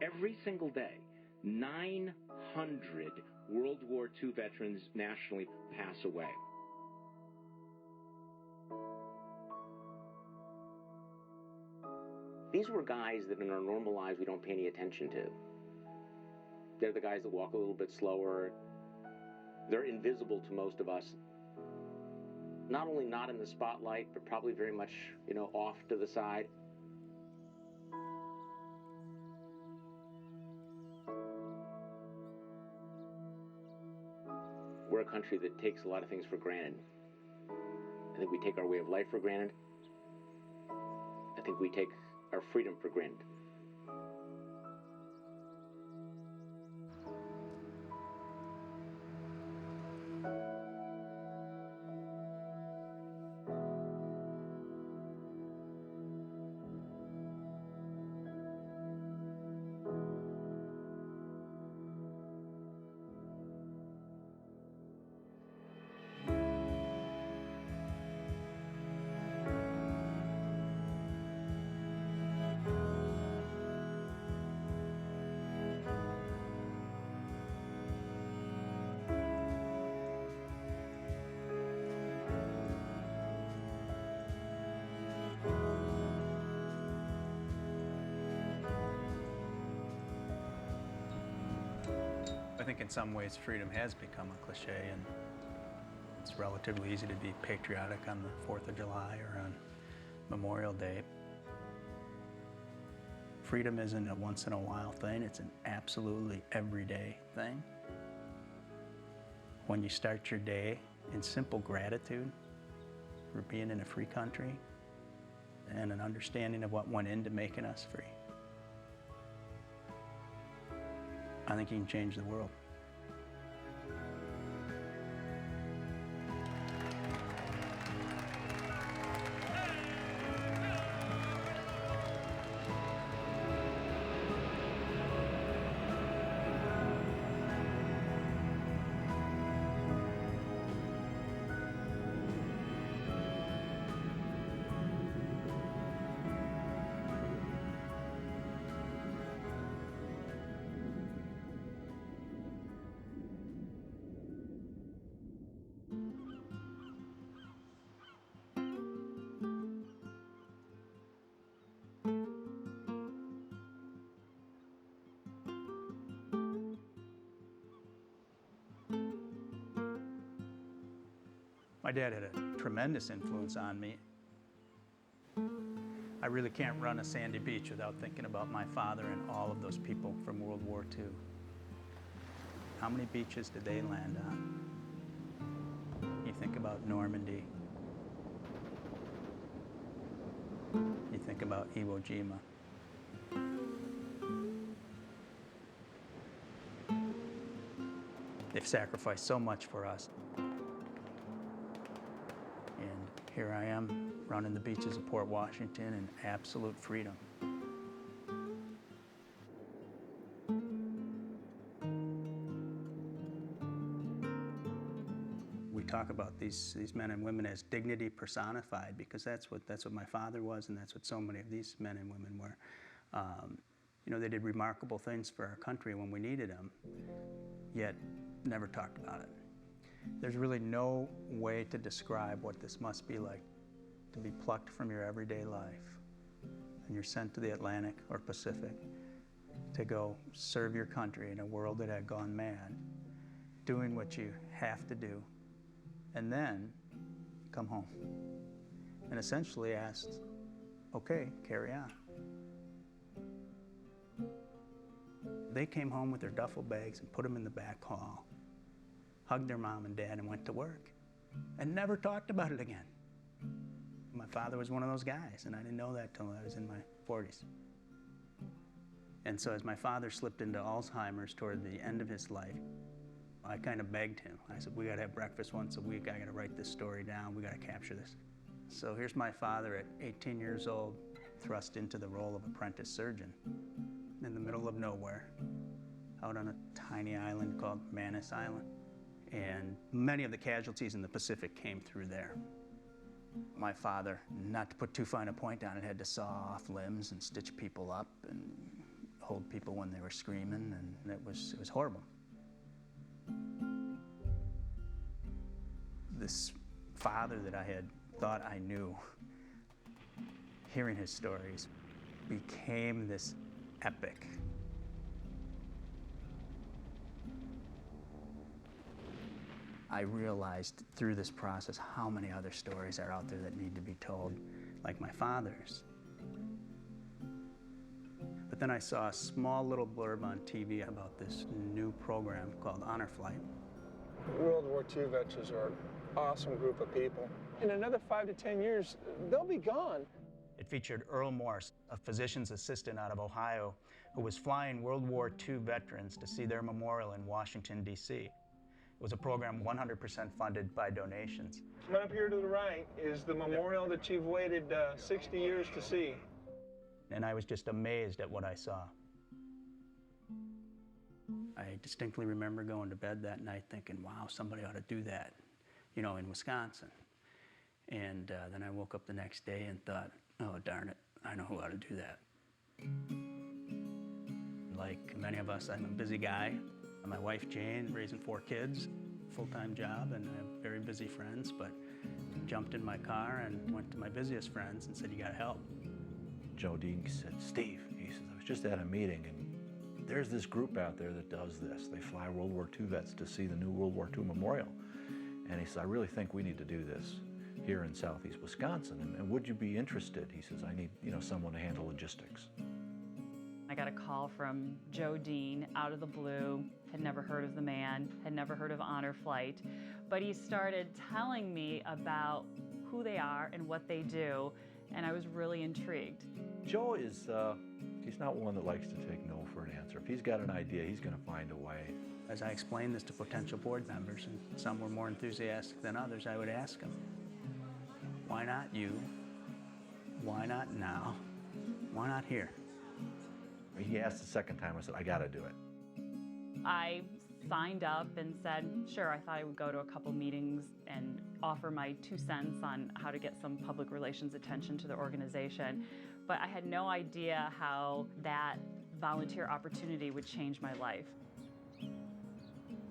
Every single day, 900 World War II veterans nationally pass away. These were guys that in our normal lives we don't pay any attention to. They're the guys that walk a little bit slower. They're invisible to most of us. Not only not in the spotlight, but probably very much, off to the side. We're a country that takes a lot of things for granted. I think we take our way of life for granted. I think we take our freedom for granted. I think in some ways freedom has become a cliche, and it's relatively easy to be patriotic on the 4th of July or on Memorial Day. Freedom isn't a once-in-a-while thing, it's an absolutely everyday thing. When you start your day in simple gratitude for being in a free country and an understanding of what went into making us free, I think you can change the world. My dad had a tremendous influence on me. I really can't run a sandy beach without thinking about my father and all of those people from World War II. How many beaches did they land on? You think about Normandy. You think about Iwo Jima. They've sacrificed so much for us. And here I am, running the beaches of Port Washington in absolute freedom. We talk about these men and women as dignity personified, because that's what my father was, and that's what so many of these men and women were. They did remarkable things for our country when we needed them, yet never talked about it. There's really no way to describe what this must be like, to be plucked from your everyday life and you're sent to the Atlantic or Pacific to go serve your country in a world that had gone mad, doing what you have to do, and then come home and essentially asked, okay, carry on. They came home with their duffel bags and put them in the back hall, hugged their mom and dad and went to work, and never talked about it again. My father was one of those guys, and I didn't know that till I was in my 40s. And so as my father slipped into Alzheimer's toward the end of his life, I kind of begged him. I said, we gotta have breakfast once a week, I gotta write this story down, we gotta capture this. So here's my father at 18 years old, thrust into the role of apprentice surgeon in the middle of nowhere, out on a tiny island called Manus Island. And many of the casualties in the Pacific came through there. My father, not to put too fine a point on it, had to saw off limbs and stitch people up and hold people when they were screaming, and it was horrible. This father that I had thought I knew, hearing his stories, became this epic. I realized through this process how many other stories are out there that need to be told, like my father's. But then I saw a small little blurb on TV about this new program called Honor Flight. World War II veterans are an awesome group of people. In another 5 to 10 years, they'll be gone. It featured Earl Morse, a physician's assistant out of Ohio, who was flying World War II veterans to see their memorial in Washington, D.C. It was a program 100% funded by donations. Right up here to the right is the memorial that you've waited 60 years to see. And I was just amazed at what I saw. I distinctly remember going to bed that night thinking, wow, somebody ought to do that, you know, in Wisconsin. And then I woke up the next day and thought, oh, darn it, I know who ought to do that. Like many of us, I'm a busy guy. My wife, Jane, raising 4 kids, full-time job, and I have very busy friends, but jumped in my car and went to my busiest friends and said, you gotta help. Joe Dean said, Steve, he says, I was just at a meeting, and there's this group out there that does this. They fly World War II vets to see the new World War II memorial. And he says, I really think we need to do this here in southeast Wisconsin, and would you be interested? He says, I need, you know, someone to handle logistics. I got a call from Joe Dean out of the blue, had never heard of the man, had never heard of Honor Flight, but he started telling me about who they are and what they do, and I was really intrigued. Joe is, he's not one that likes to take no for an answer. If he's got an idea, he's gonna find a way. As I explained this to potential board members, and some were more enthusiastic than others, I would ask them, why not you? Why not now? Why not here? He asked the second time, I said, I gotta do it. I signed up and said, sure, I thought I would go to a couple meetings and offer my 2 cents on how to get some public relations attention to the organization. But I had no idea how that volunteer opportunity would change my life.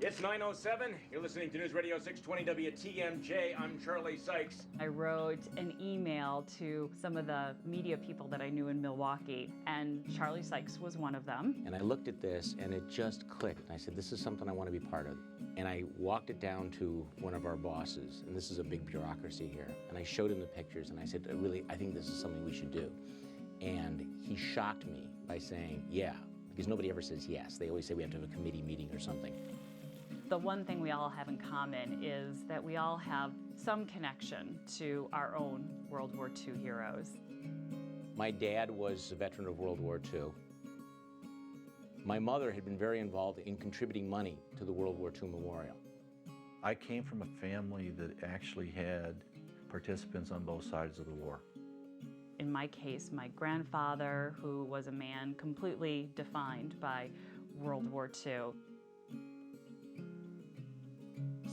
It's 9:07. You're listening to News Radio 620 WTMJ. I'm Charlie Sykes. I wrote an email to some of the media people that I knew in Milwaukee, and Charlie Sykes was one of them. And I looked at this, and it just clicked. And I said, this is something I want to be part of. And I walked it down to one of our bosses, and this is a big bureaucracy here. And I showed him the pictures, and I said, I think this is something we should do. And he shocked me by saying, yeah, because nobody ever says yes. They always say we have to have a committee meeting or something. The one thing we all have in common is that we all have some connection to our own World War II heroes. My dad was a veteran of World War II. My mother had been very involved in contributing money to the World War II Memorial. I came from a family that actually had participants on both sides of the war. In my case, my grandfather, who was a man completely defined by World War II.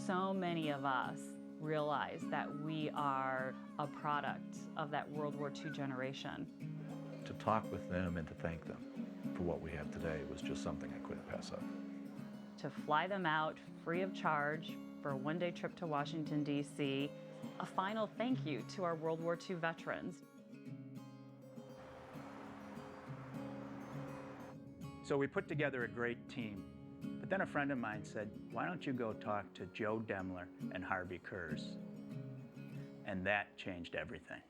So many of us realize that we are a product of that World War II generation. To talk with them and to thank them for what we have today was just something I couldn't pass up. To fly them out free of charge for a one-day trip to Washington, D.C., a final thank you to our World War II veterans. So we put together a great team. But then a friend of mine said, why don't you go talk to Joe Demler and Harvey Kurz? And that changed everything.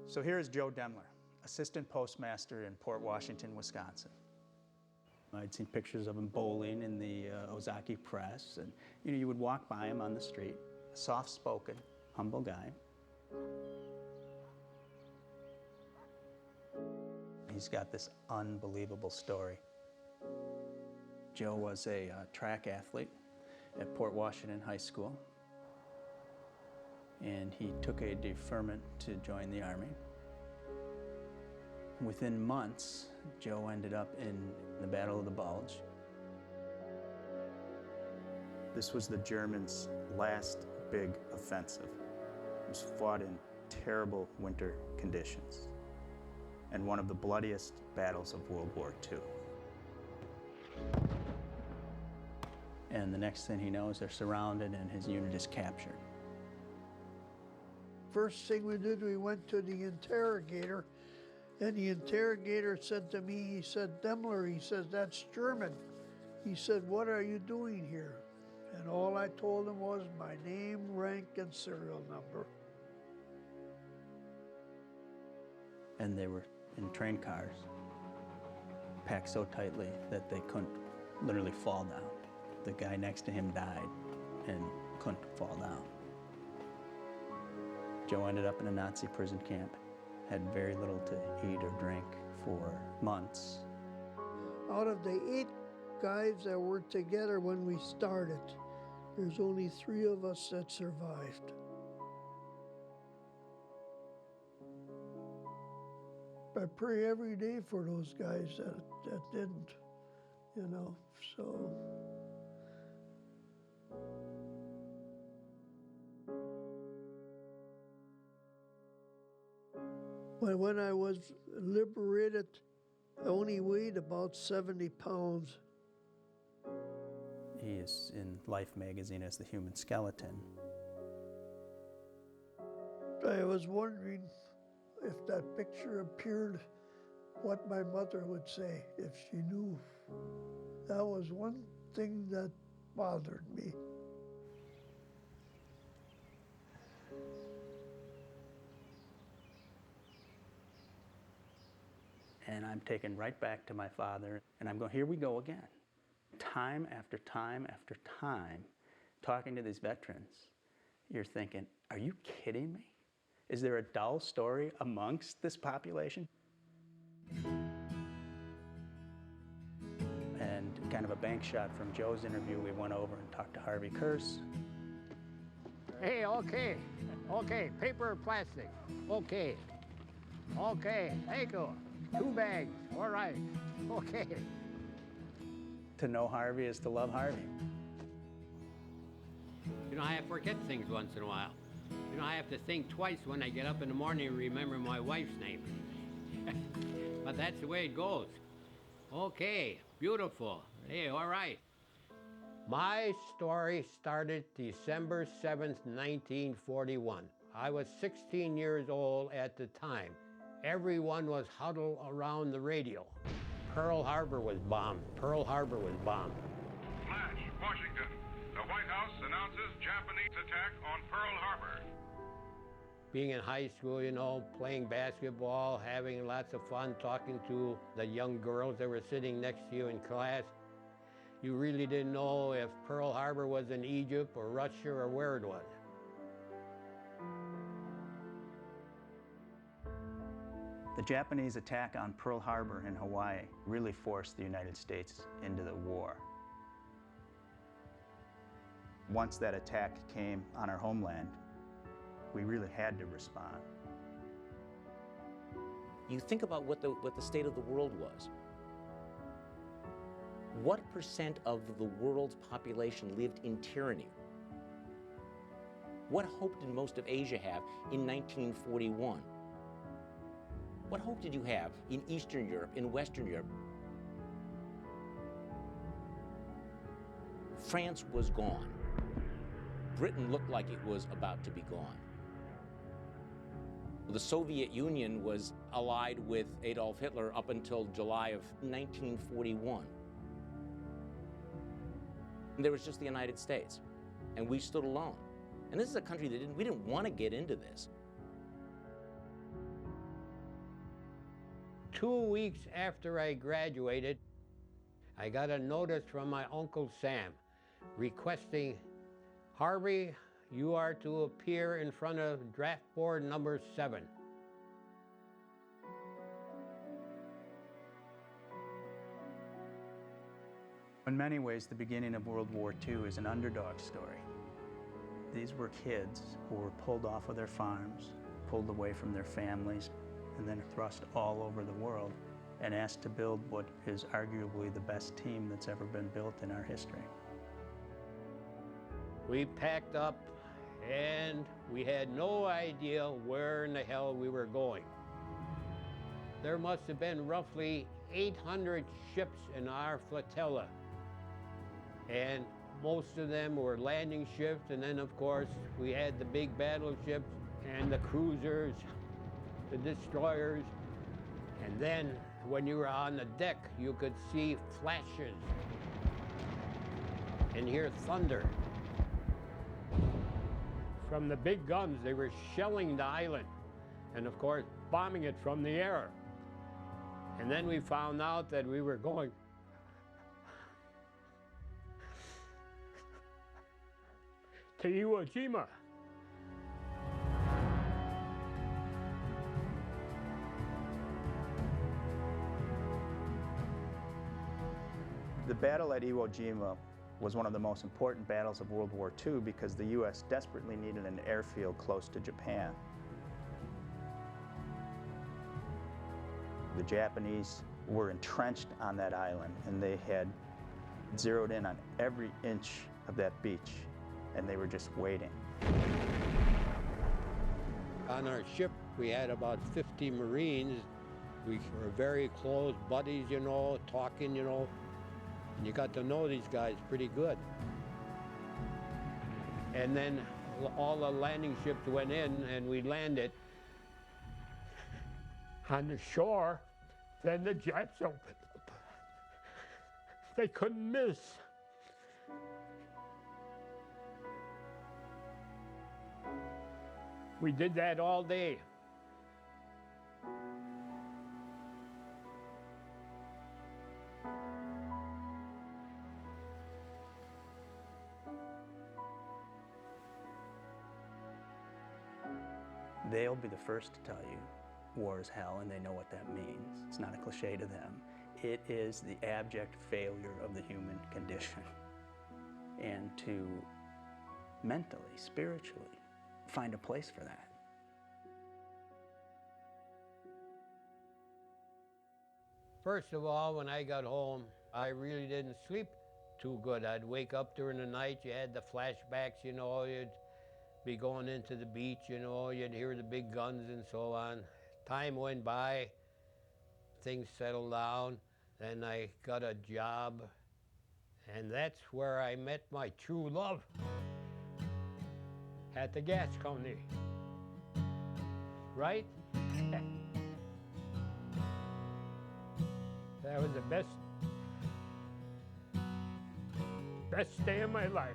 So here's Joe Demler, assistant postmaster in Port Washington, Wisconsin. I'd seen pictures of him bowling in the Ozaki Press, and you would walk by him on the street, a soft-spoken, humble guy. He's got this unbelievable story. Joe was a track athlete at Port Washington High School, and he took a deferment to join the Army. Within months, Joe ended up in the Battle of the Bulge. This was the Germans' last big offensive. It was fought in terrible winter conditions and one of the bloodiest battles of World War II. And the next thing he knows, they're surrounded and his unit is captured. First thing we did, we went to the interrogator, and the interrogator said to me, he said, "Demmler," he says, "that's German." He said, "What are you doing here?" And all I told him was my name, rank, and serial number. And they were in train cars, packed so tightly that they couldn't literally fall down. The guy next to him died and couldn't fall down. Joe ended up in a Nazi prison camp, had very little to eat or drink for months. Out of the 8 guys that were together when we started, there's only 3 of us that survived. I pray every day for those guys that didn't, you know, so. When I was liberated, I only weighed about 70 pounds. He is in Life magazine as the human skeleton. I was wondering if that picture appeared, what my mother would say if she knew. That was one thing that bothered me. And I'm taken right back to my father, and I'm going, here we go again. Time after time after time, talking to these veterans, you're thinking, are you kidding me? Is there a dull story amongst this population? And kind of a bank shot from Joe's interview, we went over and talked to Harvey Kurse. Hey, okay, paper or plastic, okay, thank you. 2 bags, all right, okay. To know Harvey is to love Harvey. You know, I forget things once in a while. You know, I have to think twice when I get up in the morning and remember my wife's name. But that's the way it goes. Okay, beautiful. Hey, all right. My story started December 7th, 1941. I was 16 years old at the time. Everyone was huddled around the radio. Pearl Harbor was bombed. Pearl Harbor was bombed. Flash, Washington. The White House announces Japanese attack on Pearl Harbor. Being in high school, you know, playing basketball, having lots of fun, talking to the young girls that were sitting next to you in class, you really didn't know if Pearl Harbor was in Egypt or Russia or where it was. The Japanese attack on Pearl Harbor in Hawaii really forced the United States into the war. Once that attack came on our homeland, we really had to respond. You think about what the state of the world was. What percent of the world's population lived in tyranny? What hope did most of Asia have in 1941? What hope did you have in Eastern Europe, in Western Europe? France was gone. Britain looked like it was about to be gone. The Soviet Union was allied with Adolf Hitler up until July of 1941. And there was just the United States, and we stood alone. And this is a country that we didn't want to get into this. 2 weeks after I graduated, I got a notice from my Uncle Sam requesting, "Harvey, you are to appear in front of draft board number 7. In many ways, the beginning of World War II is an underdog story. These were kids who were pulled off of their farms, pulled away from their families, and then thrust all over the world and asked to build what is arguably the best team that's ever been built in our history. We packed up and we had no idea where in the hell we were going. There must have been roughly 800 ships in our flotilla, and most of them were landing ships, and then of course we had the big battleships and the cruisers, the destroyers, and then when you were on the deck you could see flashes and hear thunder. From the big guns, they were shelling the island and of course bombing it from the air. And then we found out that we were going to Iwo Jima. The battle at Iwo Jima was one of the most important battles of World War II because the U.S. desperately needed an airfield close to Japan. The Japanese were entrenched on that island, and they had zeroed in on every inch of that beach, and they were just waiting. On our ship, we had about 50 Marines. We were very close buddies, you know, talking, you know, and you got to know these guys pretty good. And then all the landing ships went in, and we landed on the shore. Then the Japs opened up. They couldn't miss. We did that all day. They'll be the first to tell you war is hell, and they know what that means. It's not a cliche to them. It is the abject failure of the human condition. And to mentally, spiritually, find a place for that. First of all, when I got home, I really didn't sleep too good. I'd wake up during the night, you had the flashbacks, you know, you'd be going into the beach, you know, you'd hear the big guns and so on. Time went by, things settled down, then I got a job, and that's where I met my true love, at the gas company, right? That was the best day of my life.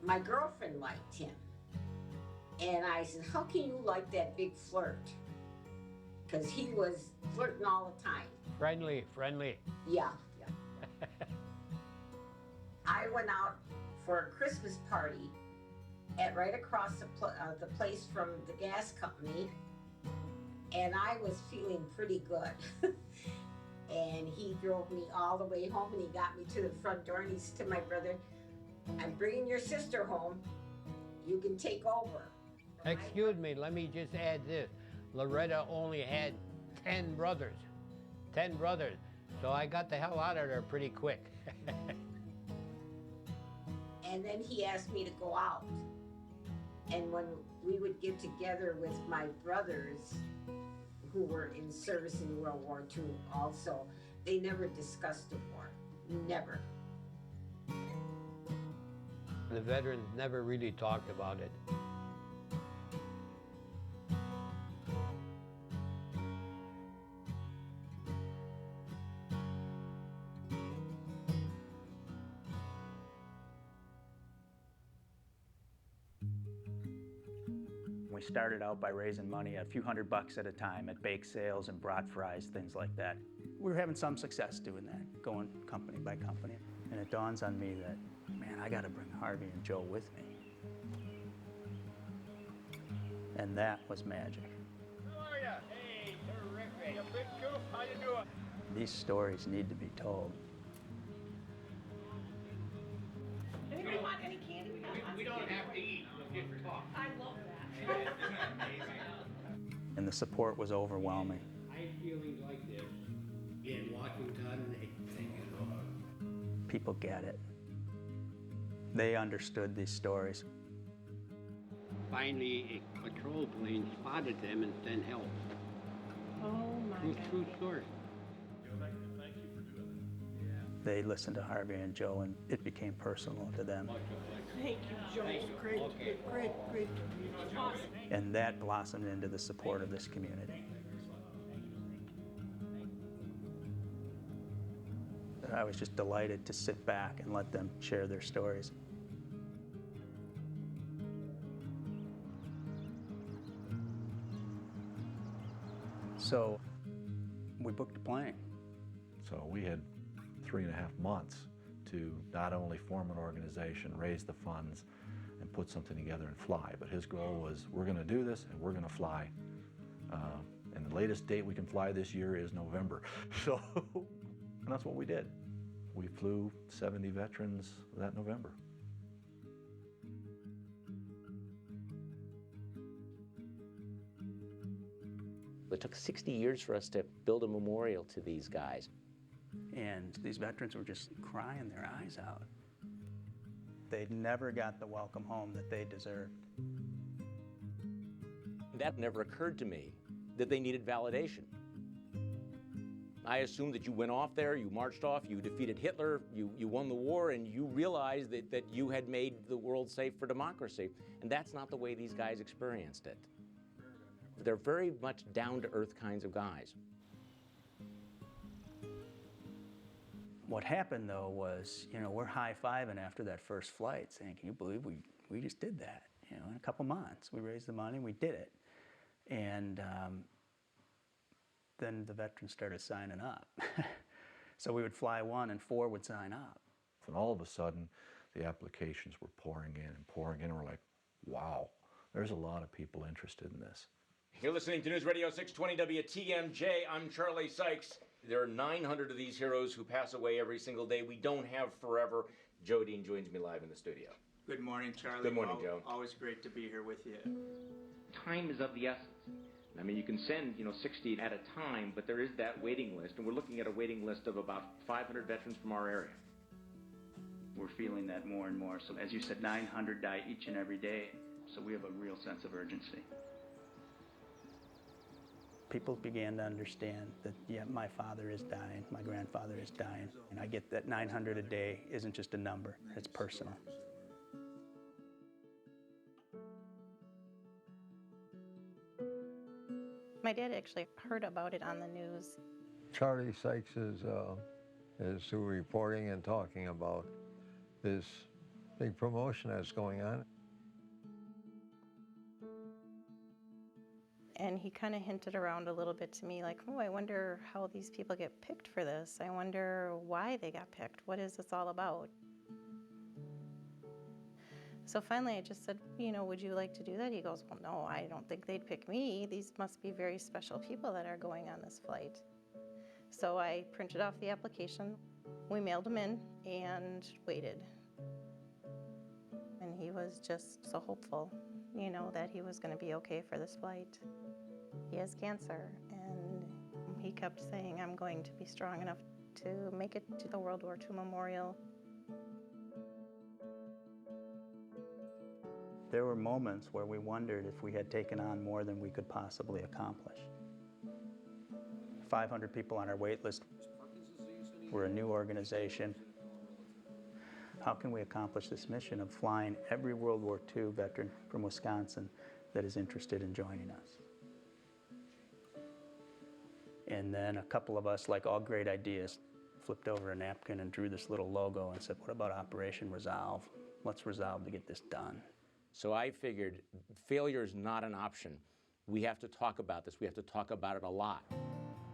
My girlfriend liked him. And I said, how can you like that big flirt? Because he was flirting all the time. Friendly. Yeah. I went out for a Christmas party at right across the place from the gas company, and I was feeling pretty good. And he drove me all the way home, and he got me to the front door, and he said to my brother, I'm bringing your sister home. You can take over. Excuse me, let me just add this. Loretta only had 10 brothers. 10 brothers. So I got the hell out of there pretty quick. And then he asked me to go out. And when we would get together with my brothers who were in service in World War II also, they never discussed the war. Never. The veterans never really talked about it. We started out by raising money, a few $100 at a time at bake sales and brat fries, things like that. We were having some success doing that, going company by company. And it dawns on me that, man, I gotta bring Harvey and Joe with me. And that was magic. How are ya? Hey, terrific. You big goof, how you doing? These stories need to be told. Anybody want any candy? We don't have to eat, we'll get talk. I love that. And the support was overwhelming. I feelings like this in Washington, People get it. They understood these stories. finally a patrol plane spotted them and sent help. Oh my God. True story. They listened to Harvey and Joe, and it became personal to them. Thank you, Joe. Great, great. Awesome. And that blossomed into the support of this community. I was just delighted to sit back and let them share their stories. So we booked a plane. So we had 3.5 months to not only form an organization, raise the funds, and put something together and fly. But his goal was, we're going to do this and we're going to fly. And the latest date we can fly this year is November. So, and that's what we did. We flew 70 veterans that November. It took 60 years for us to build a memorial to these guys. And these veterans were just crying their eyes out. They never got the welcome home that they deserved. That never occurred to me, that they needed validation. I assumed that you went off there, you marched off, you defeated Hitler, you won the war, and you realized that you had made the world safe for democracy. And that's not the way these guys experienced it. They're very much down-to-earth kinds of guys. What happened, though, was, we're high-fiving after that first flight, saying, can you believe we just did that? In a couple months. We raised the money, we did it. And then the veterans started signing up. So we would fly one and 4 would sign up. And all of a sudden, the applications were pouring in and pouring in. And we're like, wow, there's a lot of people interested in this. You're listening to News Radio 620 WTMJ. I'm Charlie Sykes. There are 900 of these heroes who pass away every single day. We don't have forever. Joe Dean joins me live in the studio. Good morning, Charlie. Good morning, Joe. Always great to be here with you. Time is of the essence. I mean, you can send, 60 at a time, but there is that waiting list, and we're looking at a waiting list of about 500 veterans from our area. We're feeling that more and more. So as you said, 900 die each and every day, so we have a real sense of urgency. People began to understand that, yeah, my father is dying, my grandfather is dying, and I get that 900 a day isn't just a number, it's personal. My dad actually heard about it on the news. Charlie Sykes is reporting and talking about this big promotion that's going on. And he kind of hinted around a little bit to me, like, oh, I wonder how these people get picked for this. I wonder why they got picked. What is this all about? So finally I just said, would you like to do that? He goes, well, no, I don't think they'd pick me. These must be very special people that are going on this flight. So I printed off the application. We mailed him in and waited. And he was just so hopeful, that he was going to be okay for this flight. He has cancer, and he kept saying, I'm going to be strong enough to make it to the World War II Memorial. There were moments where we wondered if we had taken on more than we could possibly accomplish. 500 people on our wait list. We're a new organization. How can we accomplish this mission of flying every World War II veteran from Wisconsin that is interested in joining us? And then a couple of us, like all great ideas, flipped over a napkin and drew this little logo and said, what about Operation Resolve? Let's resolve to get this done. So I figured failure is not an option. We have to talk about this. We have to talk about it a lot.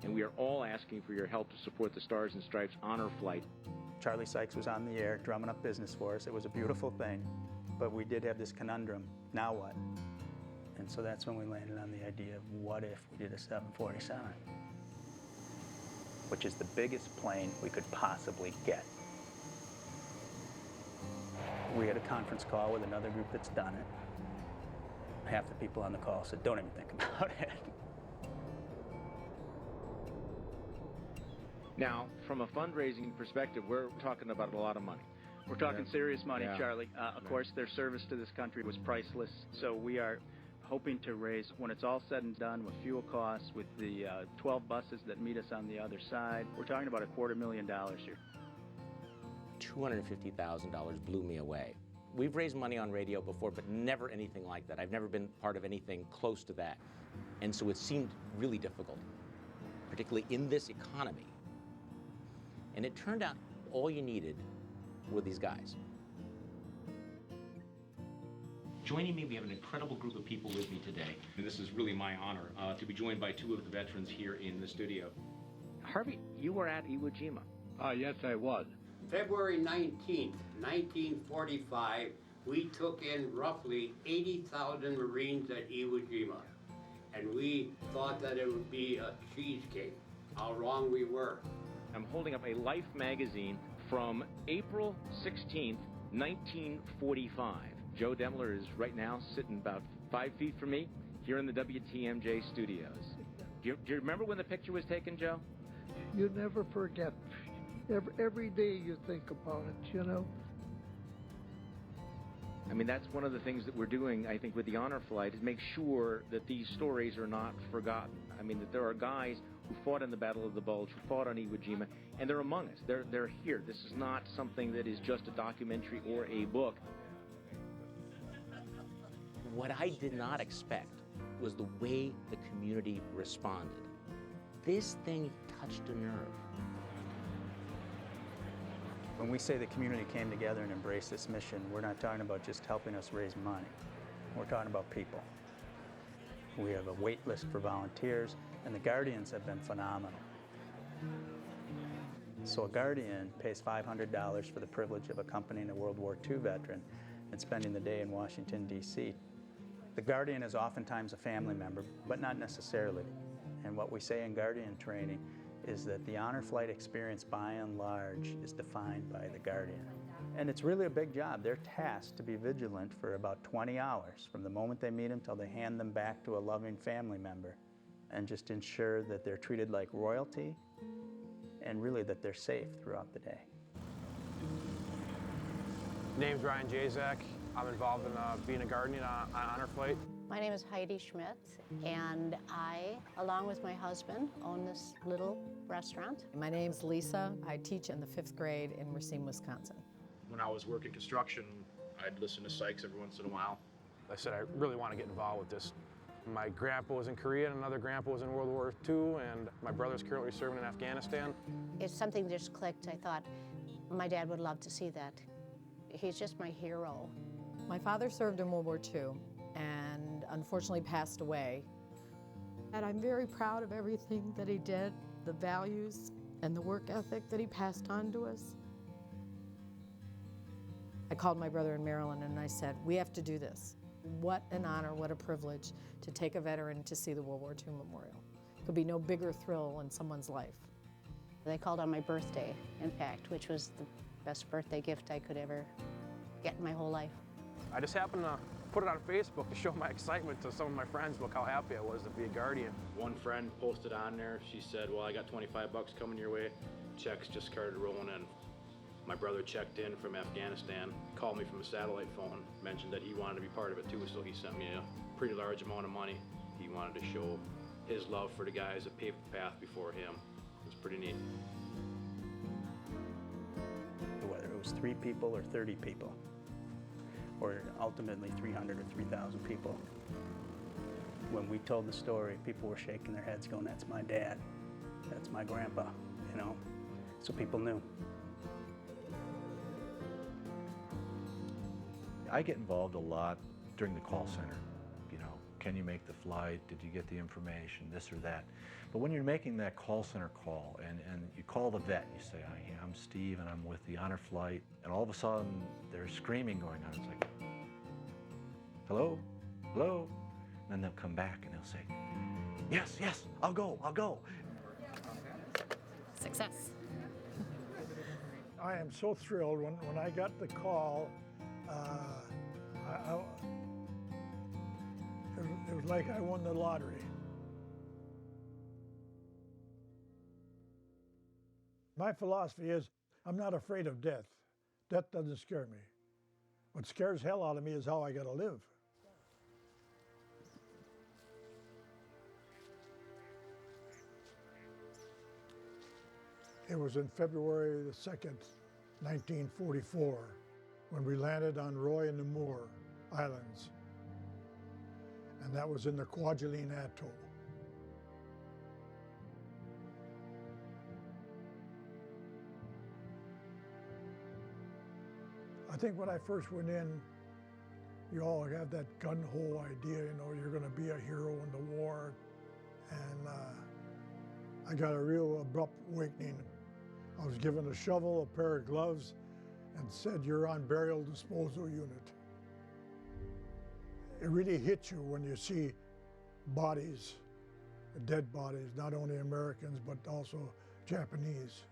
And we are all asking for your help to support the Stars and Stripes honor flight. Charlie Sykes was on the air drumming up business for us. It was a beautiful thing, but we did have this conundrum. Now what? And so that's when we landed on the idea of what if we did a 747, which is the biggest plane we could possibly get. We had a conference call with another group that's done it. Half the people on the call said, don't even think about it. Now, from a fundraising perspective, we're talking about a lot of money. We're talking serious money, Yeah. Charlie. Of course, their service to this country was priceless. So we are hoping to raise, when it's all said and done, with fuel costs, with the 12 buses that meet us on the other side, we're talking about $250,000 here. $250,000 blew me away. We've raised money on radio before, but never anything like that. I've never been part of anything close to that. And so it seemed really difficult, particularly in this economy. And it turned out all you needed were these guys. Joining me, we have an incredible group of people with me today. And this is really my honor to be joined by two of the veterans here in the studio. Harvey, you were at Iwo Jima. Yes, I was. February 19th, 1945, we took in roughly 80,000 Marines at Iwo Jima. And we thought that it would be a cheesecake. How wrong we were. I'm holding up a Life magazine from April 16th, 1945. Joe Demler is right now sitting about 5 feet from me here in the WTMJ studios. Do you remember when the picture was taken, Joe? You never forget. Every day you think about it, you know. I mean, that's one of the things that we're doing, I think, with the honor flight, is make sure that these stories are not forgotten. I mean, that there are guys who fought in the Battle of the Bulge, who fought on Iwo Jima, and they're among us. They're here. This is not something that is just a documentary or a book. What I did not expect was the way the community responded. This thing touched a nerve. When we say the community came together and embraced this mission, we're not talking about just helping us raise money. We're talking about people. We have a wait list for volunteers, and the Guardians have been phenomenal. So a Guardian pays $500 for the privilege of accompanying a World War II veteran and spending the day in Washington, D.C. The Guardian is oftentimes a family member, but not necessarily. And what we say in Guardian training is that the honor flight experience, by and large, is defined by the Guardian. And it's really a big job. They're tasked to be vigilant for about 20 hours, from the moment they meet them till they hand them back to a loving family member, and just ensure that they're treated like royalty, and really that they're safe throughout the day. Name's Ryan Jazak. I'm involved in being a Guardian on honor flight. My name is Heidi Schmidt, and I, along with my husband, own this little restaurant. My name's Lisa. I teach in the 5th grade in Racine, Wisconsin. When I was working construction, I'd listen to Sykes every once in a while. I said I really want to get involved with this. My grandpa was in Korea, and another grandpa was in World War II, and my brother's currently serving in Afghanistan. It's something that just clicked. I thought my dad would love to see that. He's just my hero. My father served in World War II and unfortunately passed away. And I'm very proud of everything that he did, the values and the work ethic that he passed on to us. I called my brother in Maryland and I said, we have to do this. What an honor, what a privilege to take a veteran to see the World War II Memorial. Could be no bigger thrill in someone's life. They called on my birthday, in fact, which was the best birthday gift I could ever get in my whole life. I just happened to put it on Facebook to show my excitement to some of my friends, look how happy I was to be a Guardian. One friend posted on there, she said, well, I got 25 bucks coming your way. Checks just started rolling in. My brother checked in from Afghanistan, called me from a satellite phone, mentioned that he wanted to be part of it too, so he sent me a pretty large amount of money. He wanted to show his love for the guys that paved the path before him. It was pretty neat. Whether it was 3 people or 30 people, or ultimately 300 or 3,000 people. When we told the story, people were shaking their heads going, that's my dad, that's my grandpa, you know, so people knew. I get involved a lot during the call center. You know, can you make the flight? Did you get the information? This or that. But when you're making that call center call and you call the vet, you say, I'm Steve and I'm with the honor flight, and all of a sudden there's screaming going on. It's like, hello, hello? And then they'll come back and they'll say, yes, yes, I'll go. Success. I am so thrilled when I got the call. It was like I won the lottery. My philosophy is I'm not afraid of death. Death doesn't scare me. What scares hell out of me is how I gotta live. It was in February the 2nd, 1944, when we landed on Roy and Namur Islands. And that was in the Kwajalein Atoll. I think when I first went in, you all have that gun-ho idea, you know, you're gonna be a hero in the war. And I got a real abrupt awakening. I was given a shovel, a pair of gloves, and said, you're on burial disposal unit. It really hits you when you see bodies, dead bodies, not only Americans, but also Japanese.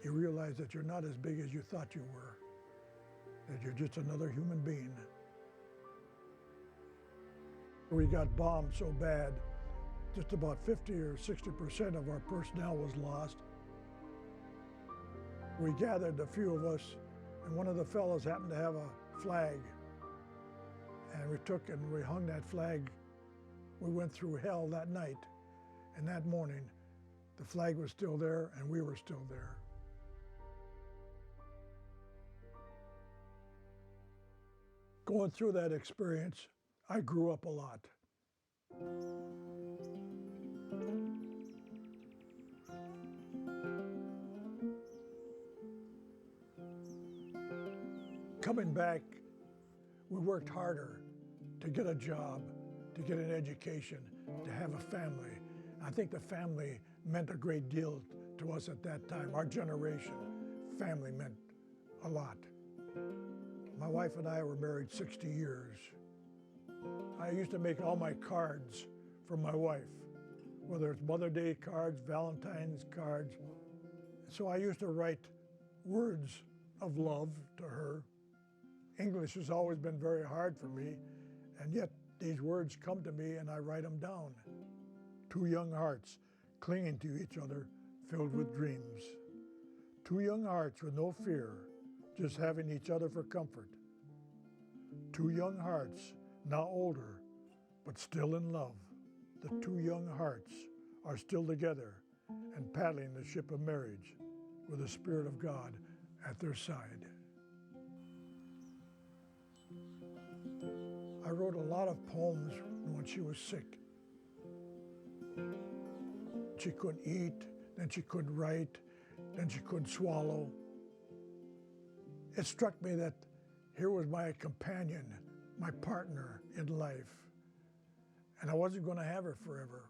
You realize that you're not as big as you thought you were, that you're just another human being. We got bombed so bad, just about 50 or 60% of our personnel was lost. We gathered, a few of us, and one of the fellows happened to have a flag. And we took and we hung that flag. We went through hell that night, and that morning, the flag was still there and we were still there. Going through that experience, I grew up a lot. Coming back, we worked harder to get a job, to get an education, to have a family. I think the family meant a great deal to us at that time. Our generation, family meant a lot. My wife and I were married 60 years. I used to make all my cards for my wife, whether it's Mother's Day cards, Valentine's cards. So I used to write words of love to her. English has always been very hard for me, and yet these words come to me and I write them down. Two young hearts clinging to each other, filled with dreams. Two young hearts with no fear, just having each other for comfort. Two young hearts, now older, but still in love. The two young hearts are still together and paddling the ship of marriage with the Spirit of God at their side. I wrote a lot of poems when she was sick. She couldn't eat, then she couldn't write, then she couldn't swallow. It struck me that here was my companion, my partner in life, and I wasn't going to have her forever.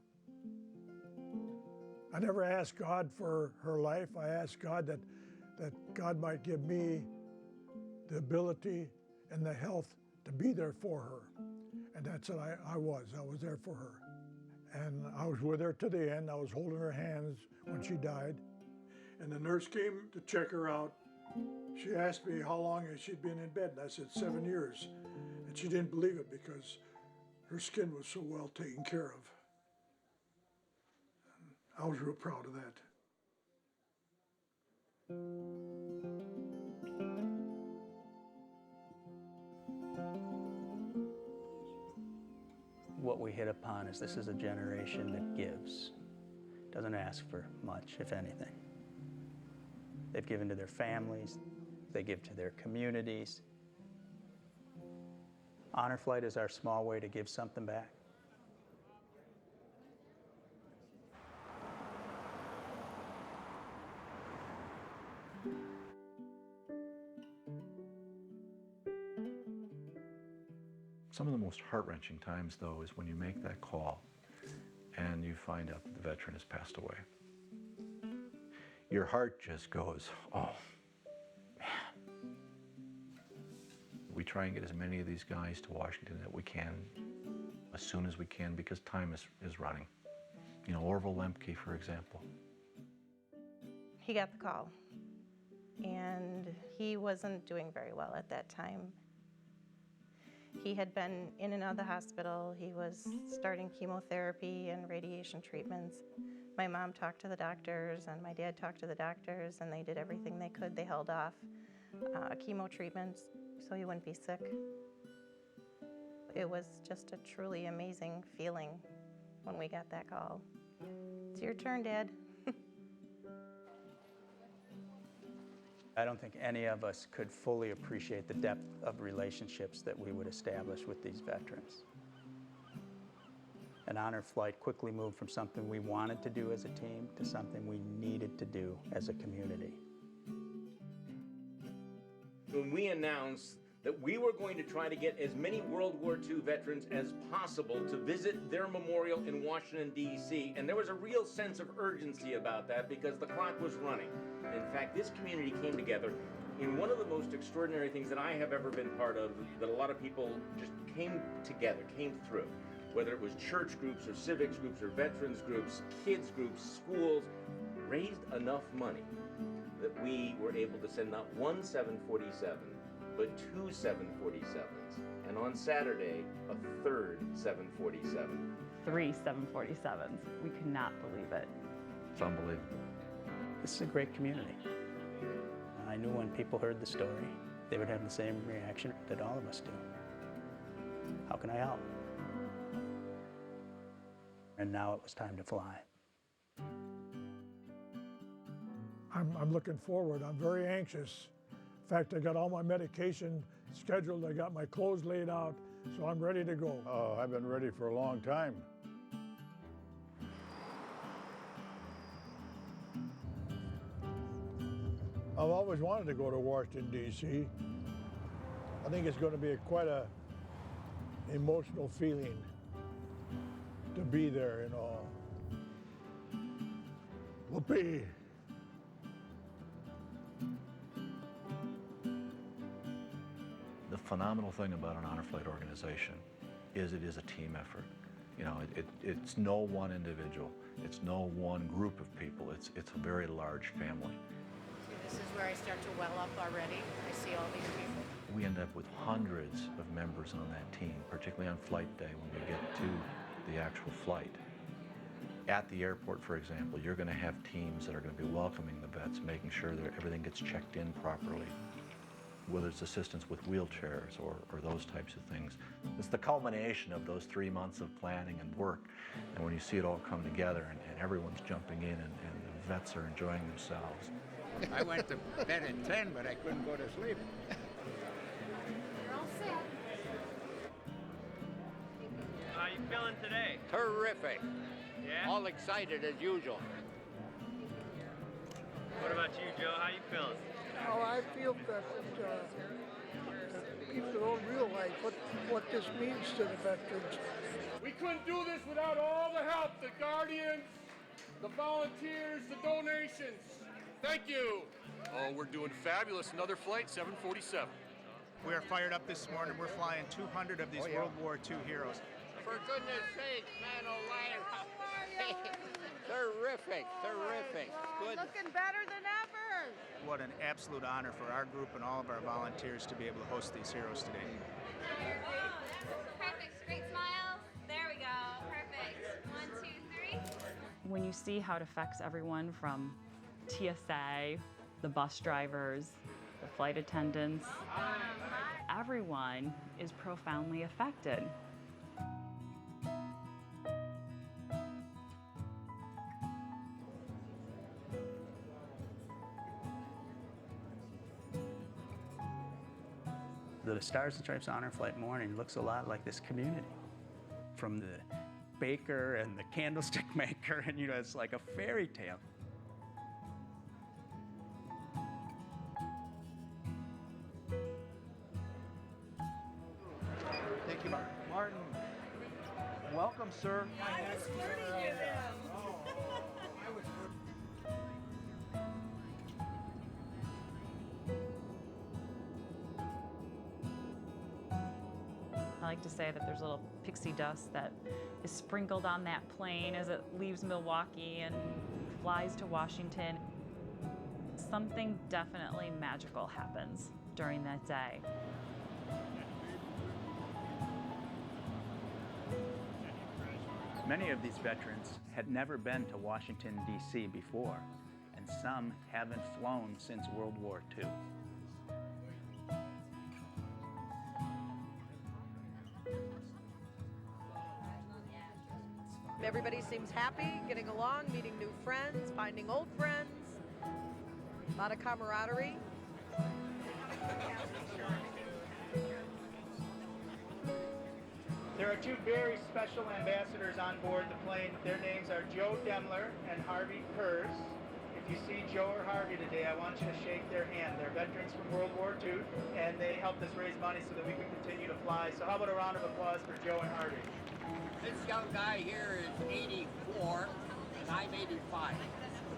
I never asked God for her life. I asked God that God might give me the ability and the health to be there for her. And that's what I was there for her. And I was with her to the end. I was holding her hands when she died. And the nurse came to check her out. She asked me how long she'd been in bed, and I said 7 years. And she didn't believe it because her skin was so well taken care of. And I was real proud of that. What we hit upon is this is a generation that gives, doesn't ask for much, if anything. They've given to their families, they give to their communities. Honor Flight is our small way to give something back. Some of the most heart-wrenching times, though, is when you make that call and you find out that the veteran has passed away. Your heart just goes, oh, man. We try and get as many of these guys to Washington that we can as soon as we can because time is running. You know, Orville Lemke, for example. He got the call, and he wasn't doing very well at that time. He had been in and out of the hospital. He was starting chemotherapy and radiation treatments. My mom talked to the doctors and my dad talked to the doctors, and they did everything they could. They held off chemo treatments so he wouldn't be sick. It was just a truly amazing feeling when we got that call. It's your turn, Dad. I don't think any of us could fully appreciate the depth of relationships that we would establish with these veterans. An honor flight quickly moved from something we wanted to do as a team to something we needed to do as a community. When we announced that we were going to try to get as many World War II veterans as possible to visit their memorial in Washington, D.C., and there was a real sense of urgency about that because the clock was running. In fact, this community came together in one of the most extraordinary things that I have ever been part of, that a lot of people just came together, came through. Whether it was church groups or civics groups or veterans groups, kids groups, schools, raised enough money that we were able to send not one 747, but two 747s, and on Saturday, a third 747. 3 747s. We could not believe it. It's unbelievable. This is a great community. I knew when people heard the story, they would have the same reaction that all of us do. How can I help? And now it was time to fly. I'm looking forward. I'm very anxious. In fact, I got all my medication scheduled. I got my clothes laid out, so I'm ready to go. Oh, I've been ready for a long time. I've always wanted to go to Washington, D.C. I think it's going to be quite a emotional feeling to be there, you know. Whoopee! The phenomenal thing about an honor flight organization is it is a team effort. You know, it's no one individual. It's no one group of people. It's a very large family. This is where I start to well up already. I see all these people. We end up with hundreds of members on that team, particularly on flight day when we get to the actual flight. At the airport, for example, you're going to have teams that are going to be welcoming the vets, making sure that everything gets checked in properly, whether it's assistance with wheelchairs or those types of things. It's the culmination of those 3 months of planning and work. And when you see it all come together and everyone's jumping in and the vets are enjoying themselves. I went to bed at 10, but I couldn't go to sleep. You're all set. How you feeling today? Terrific. Yeah? All excited as usual. What about you, Joe? How you feeling? Oh, I feel that people don't realize what this means to the veterans. We couldn't do this without all the help, the guardians, the volunteers, the donations. Thank you. Oh, we're doing fabulous. Another flight, 747. We are fired up this morning. We're flying 200 of these World War II heroes. For goodness sake, man alive. How are you? Terrific, terrific. Good. Looking better than ever. What an absolute honor for our group and all of our volunteers to be able to host these heroes today. Perfect. Great smiles. There we go. Perfect. 1, 2, 3. When you see how it affects everyone from TSA, the bus drivers, the flight attendants, everyone is profoundly affected. The Stars and Stripes Honor Flight morning looks a lot like this community. From the baker and the candlestick maker, and it's like a fairy tale. Thank you, Martin. Welcome, sir. I was flirting with him. I like to say that there's a little pixie dust that is sprinkled on that plane as it leaves Milwaukee and flies to Washington. Something definitely magical happens during that day. Many of these veterans had never been to Washington, D.C. before, and some haven't flown since World War II. Everybody seems happy, getting along, meeting new friends, finding old friends. A lot of camaraderie. There are two very special ambassadors on board the plane. Their names are Joe Demler and Harvey Kurz. If you see Joe or Harvey today, I want you to shake their hand. They're veterans from World War II, and they helped us raise money so that we can continue to fly. So how about a round of applause for Joe and Harvey? This young guy here is 84, and I'm 85.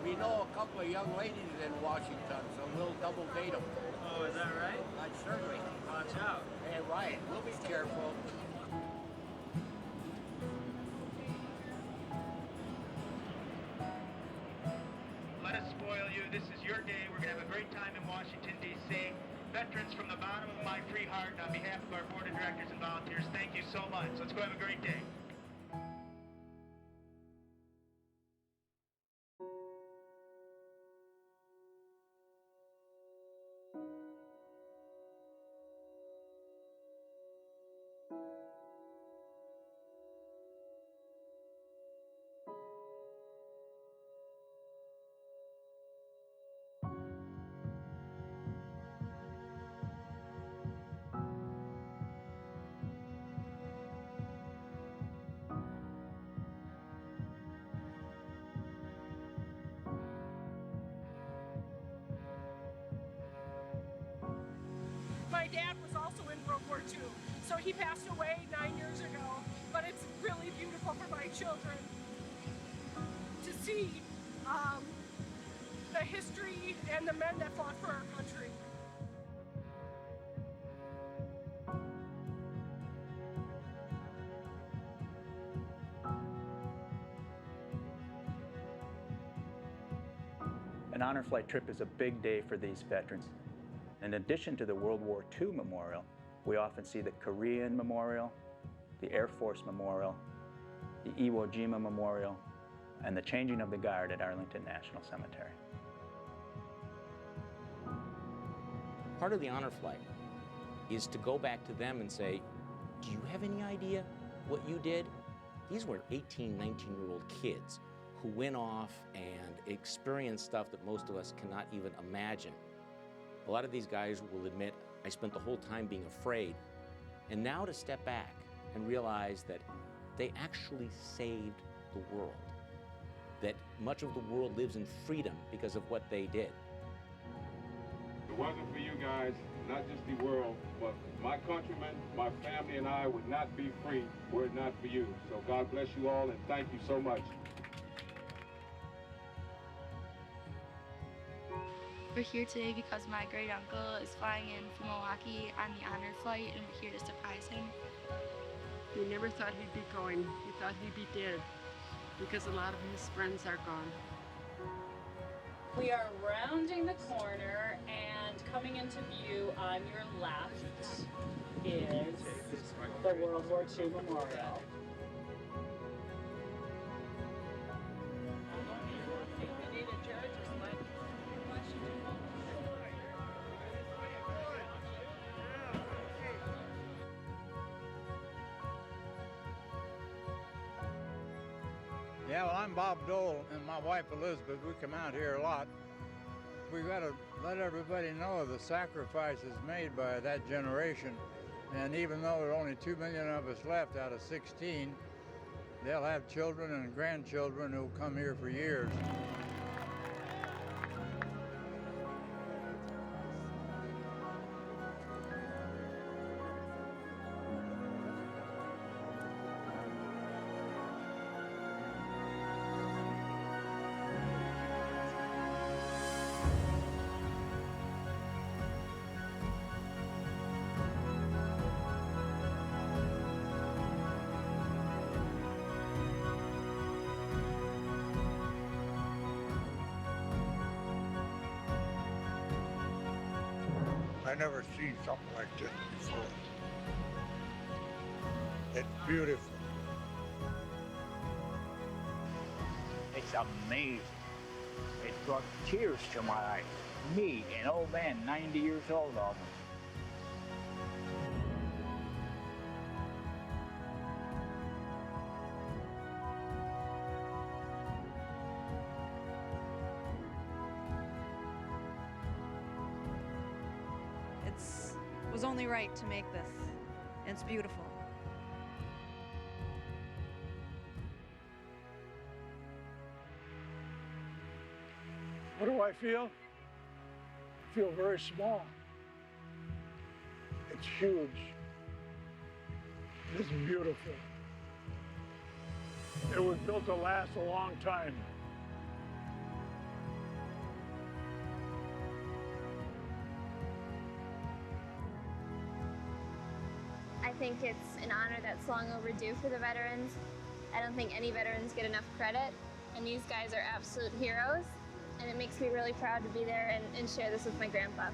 We know a couple of young ladies in Washington, so we'll double date them. Oh, is that right? Certainly. Watch out. Hey, right. We'll be careful. Let us spoil you. This is your day. We're going to have a great time in Washington, D.C. Veterans, from the bottom of my free heart, on behalf of our board of directors and volunteers, thank you so much. Let's go have a great day. My dad was also in World War II, so he passed away 9 years ago, but it's really beautiful for my children to see the history and the men that fought for our country. An honor flight trip is a big day for these veterans. In addition to the World War II Memorial, we often see the Korean Memorial, the Air Force Memorial, the Iwo Jima Memorial, and the changing of the guard at Arlington National Cemetery. Part of the honor flight is to go back to them and say, do you have any idea what you did? These were 18, 19-year-old kids who went off and experienced stuff that most of us cannot even imagine. A lot of these guys will admit, I spent the whole time being afraid. And now to step back and realize that they actually saved the world, that much of the world lives in freedom because of what they did. If it wasn't for you guys, not just the world, but my countrymen, my family, and I would not be free were it not for you. So God bless you all, and thank you so much. We're here today because my great uncle is flying in from Milwaukee on the honor flight, and we're here to surprise him. We never thought he'd be going. We thought he'd be dead because a lot of his friends are gone. We are rounding the corner, and coming into view on your left is the World War II Memorial. Yeah, well, I'm Bob Dole, and my wife Elizabeth. We come out here a lot. We've got to let everybody know the sacrifices made by that generation. And even though there are only 2 million of us left out of 16, they'll have children and grandchildren who'll come here for years. I never seen something like this before. It's beautiful. was amazing. It brought tears to my eyes. Me, an old man, 90 years old almost. It was only right to make this, and it's beautiful. What do I feel? I feel very small. It's huge. It's beautiful. It was built to last a long time. I think it's an honor that's long overdue for the veterans. I don't think any veterans get enough credit, and these guys are absolute heroes, and it makes me really proud to be there and share this with my grandpa.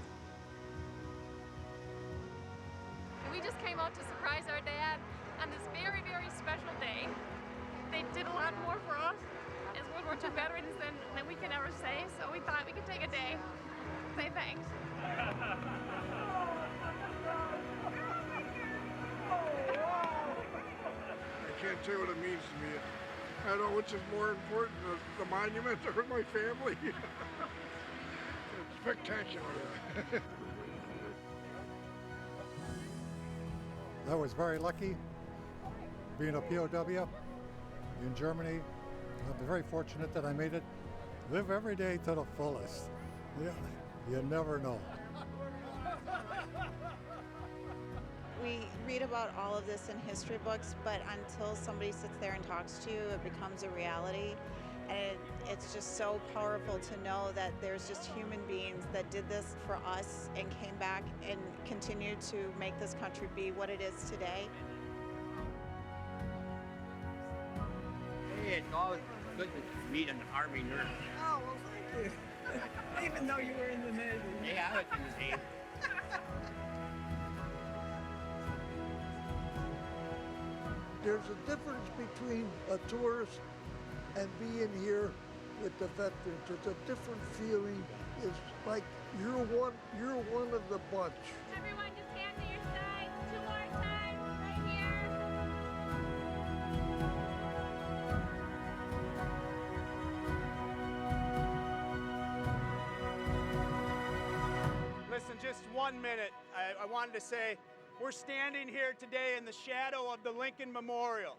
We just came out to surprise our dad on this very, very special day. They did a lot more for us as World War II veterans than we can ever say, so we thought we could take a day, say thanks. I can't tell you what it means to me. I don't know which is more important, the monument or my family. It's spectacular. I was very lucky being a POW in Germany. I'm very fortunate that I made it. Live every day to the fullest. Yeah, you never know. We read about all of this in history books, but until somebody sits there and talks to you, it becomes a reality. And it's just so powerful to know that there's just human beings that did this for us and came back and continued to make this country be what it is today. Hey, it's always good to meet an Army nurse. Oh, well, thank you. Even though you were in the Navy. Yeah, I was in the Navy. There's a difference between a tourist and being here with the veterans. It's a different feeling. It's like you're one of the bunch. Everyone just stand to your side. 2 more times, right here. Listen, just 1 minute. I wanted to say, we're standing here today in the shadow of the Lincoln Memorial.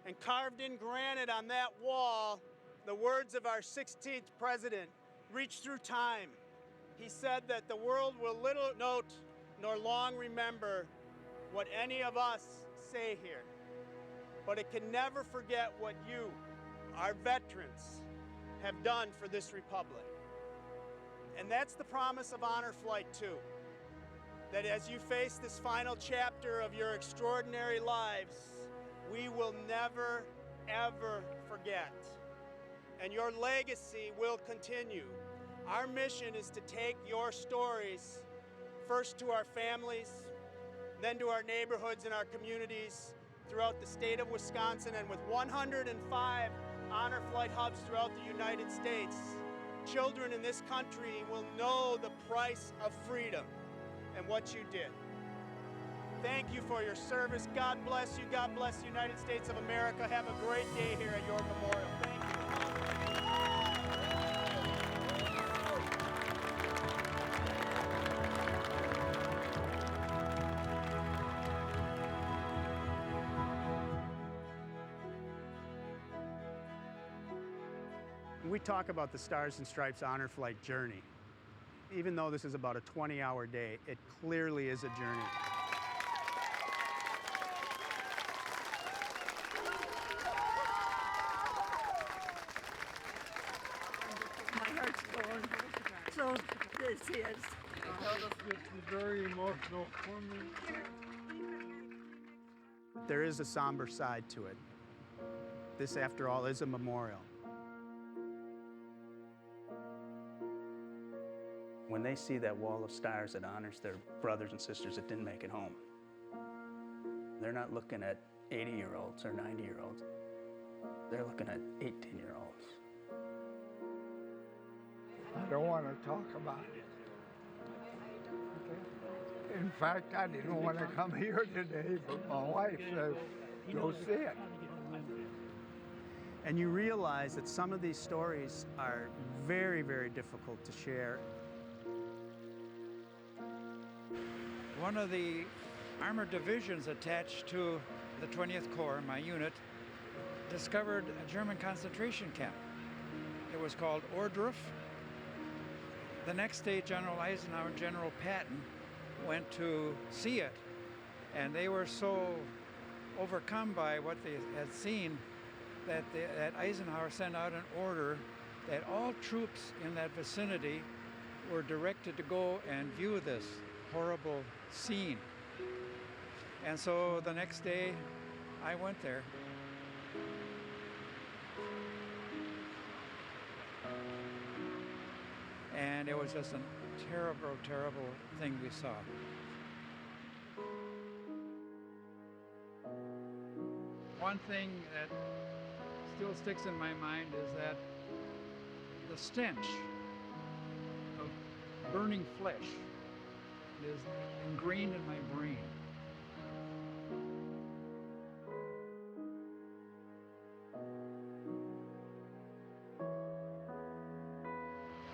And carved in granite on that wall, the words of our 16th president reach through time. He said that the world will little note nor long remember what any of us say here, but it can never forget what you, our veterans, have done for this republic. And that's the promise of Honor Flight 2, that as you face this final chapter of your extraordinary lives, we will never, ever forget. And your legacy will continue. Our mission is to take your stories first to our families, then to our neighborhoods and our communities throughout the state of Wisconsin, and with 105 Honor Flight hubs throughout the United States, children in this country will know the price of freedom and what you did. Thank you for your service. God bless you. God bless the United States of America. Have a great day here at your memorial. Thank you. We talk about the Stars and Stripes Honor Flight journey. Even though this is about a 20-hour day, it clearly is a journey. My heart's going. So this is. It's very emotional for me. There is a somber side to it. This, after all, is a memorial. When they see that wall of stars that honors their brothers and sisters that didn't make it home, they're not looking at 80-year-olds or 90-year-olds. They're looking at 18-year-olds I don't want to talk about it. In fact, I didn't want to come here today, but my wife says, go see it. And you realize that some of these stories are very, very difficult to share. One of the armored divisions attached to the 20th Corps, my unit, discovered a German concentration camp. It was called Ohrdruf. The next day, General Eisenhower and General Patton went to see it, and they were so overcome by what they had seen that Eisenhower sent out an order that all troops in that vicinity were directed to go and view this horrible scene. And so the next day, I went there. And it was just a terrible, terrible thing we saw. One thing that still sticks in my mind is that the stench of burning flesh is ingrained in my brain.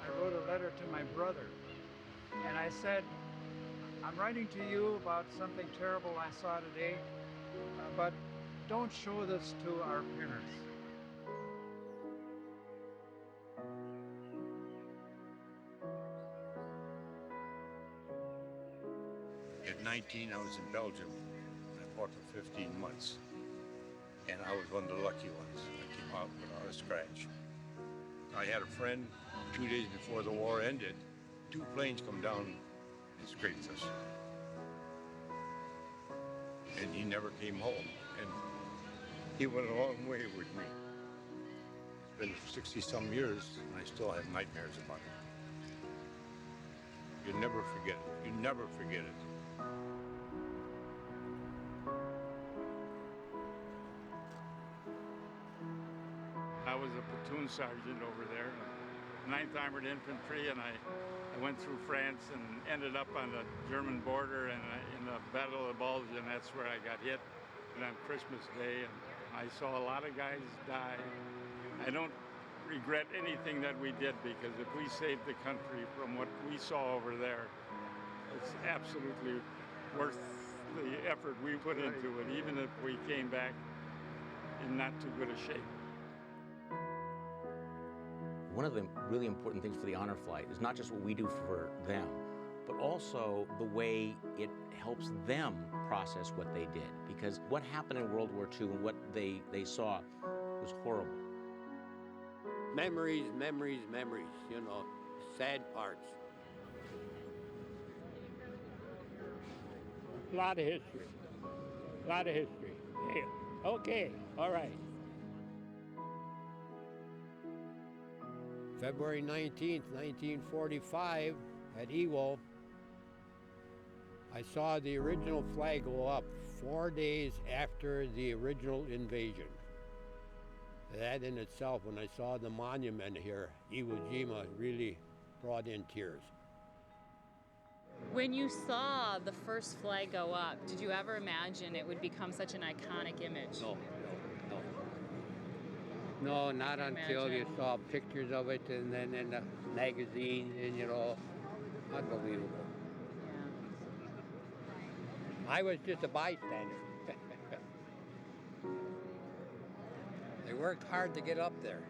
I wrote a letter to my brother, and I said, I'm writing to you about something terrible I saw today, but don't show this to our parents. At 19, I was in Belgium. I fought for 15 months. And I was one of the lucky ones. I came out without a scratch. I had a friend, 2 days before the war ended, 2 planes come down and scraped us. And he never came home. And he went a long way with me. It's been 60-some years, and I still have nightmares about it. You never forget it. You never forget it. I was a platoon sergeant over there, 9th Armored Infantry, and I went through France and ended up on the German border and in the Battle of the Bulge, and that's where I got hit. And on Christmas Day, and I saw a lot of guys die. I don't regret anything that we did, because if we saved the country from what we saw over there, it's absolutely worth the effort we put into it, even if we came back in not too good a shape. One of the really important things for the honor flight is not just what we do for them, but also the way it helps them process what they did. Because what happened in World War II and what they saw was horrible. Memories, memories, memories, you know, sad parts. A lot of history. A lot of history. Yeah. Okay, all right. February 19th, 1945, at Iwo, I saw the original flag go up 4 days after the original invasion. That in itself, when I saw the monument here, Iwo Jima, really brought in tears. When you saw the first flag go up, did you ever imagine it would become such an iconic image? No. No, not until you saw pictures of it and then in the magazine, and you know, unbelievable. Yeah. I was just a bystander. They worked hard to get up there.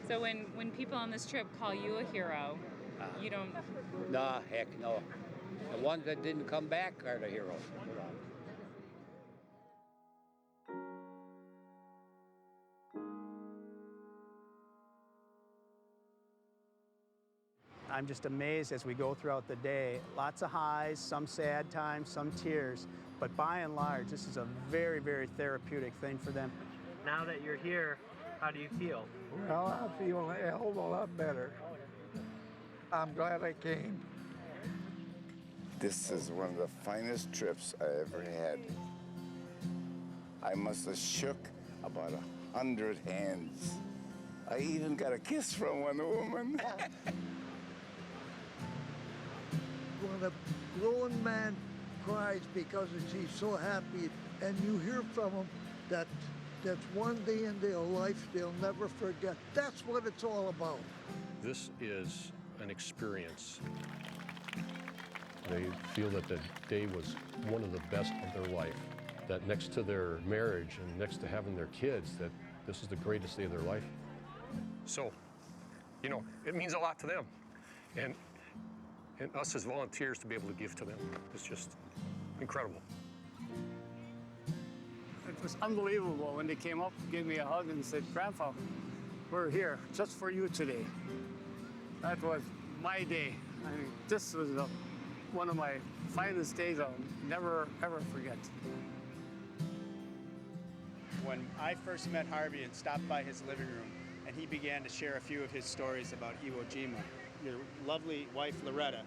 So when people on this trip call you a hero, you don't... Nah, heck no. The ones that didn't come back are the heroes. I'm just amazed as we go throughout the day. Lots of highs, some sad times, some tears, but by and large, this is a very, very therapeutic thing for them. Now that you're here, how do you feel? Well, I feel a hell of a lot better. I'm glad I came. This is one of the finest trips I ever had. I must have shook about 100 hands. I I even got a kiss from one woman. When a grown man cries because he's so happy, and you hear from him that that's one day in their life they'll never forget. That's what it's all about. This is an experience. They feel that the day was one of the best of their life, that next to their marriage and next to having their kids, that this is the greatest day of their life. So, you know, it means a lot to them. And us as volunteers to be able to give to them is just incredible. It was unbelievable when they came up, gave me a hug and said, "Grandpa, we're here just for you today." That was my day. I mean, this was one of my finest days I'll never, ever forget. When I first met Harvey and stopped by his living room, and he began to share a few of his stories about Iwo Jima, your lovely wife, Loretta,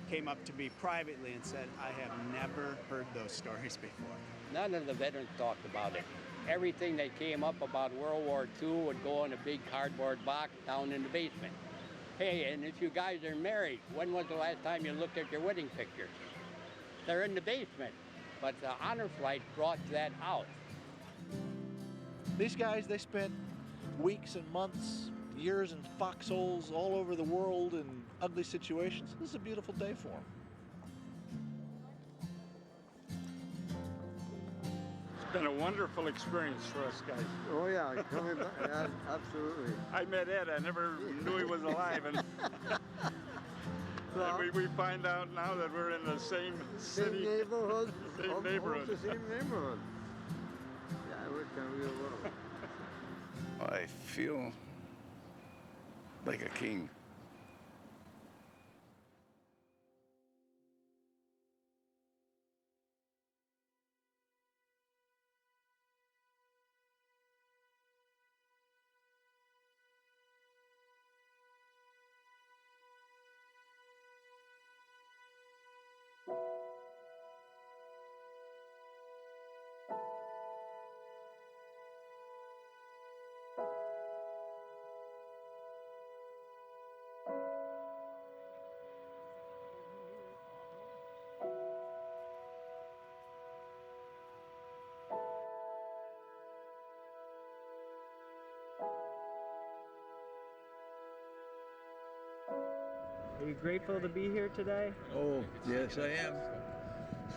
came up to me privately and said, "I have never heard those stories before." None of the veterans talked about it. Everything that came up about World War II would go in a big cardboard box down in the basement. Hey, and if you guys are married, when was the last time you looked at your wedding pictures? They're in the basement. But the honor flight brought that out. These guys, they spent weeks and months, years in foxholes all over the world in ugly situations. This is a beautiful day for them. It's been a wonderful experience for us guys. Oh yeah, coming back, yeah, absolutely. I met Ed, I never knew he was alive, and, Well, and we find out now that we're in the same city. Same neighborhood. Same neighborhood. Almost the same neighborhood. Yeah, it worked out real well. I feel like a king. Are you grateful to be here today? Oh, yes, I am.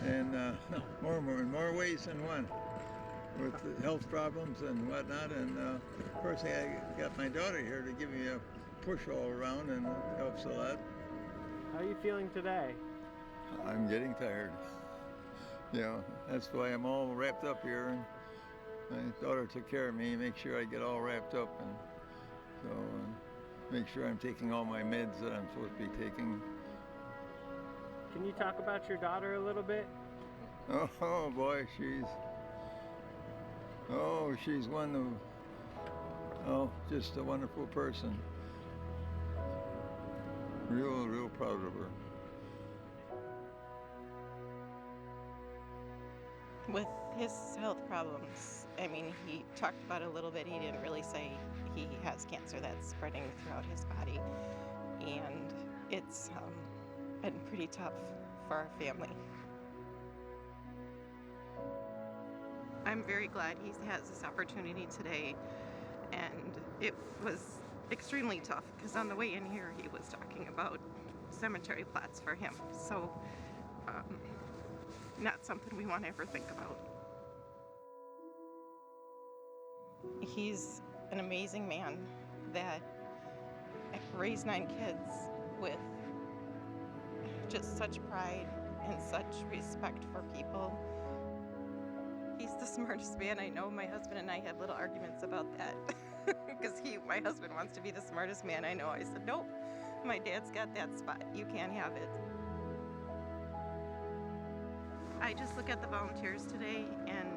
And in more ways than one. With the health problems and whatnot. And of course, I got my daughter here to give me a push all around, and it helps a lot. How are you feeling today? I'm getting tired. You know, that's why I'm all wrapped up here. And my daughter took care of me, make sure I get all wrapped up, and so make sure I'm taking all my meds that I'm supposed to be taking. Can you talk about your daughter a little bit? Oh boy, she's one of, just a wonderful person. Real proud of her. With his health problems, I mean, he talked about it a little bit. He didn't really say he has cancer that's spreading throughout his body. And it's been pretty tough for our family. I'm very glad he has this opportunity today. And it was extremely tough because on the way in here, he was talking about cemetery plots for him. So, not something we want to ever think about. He's an amazing man that raised 9 kids with just such pride and such respect for people. He's the smartest man I know. My husband and I have little arguments about that because my husband wants to be the smartest man I know. I said, nope, my dad's got that spot. You can't have it. I just look at the volunteers today and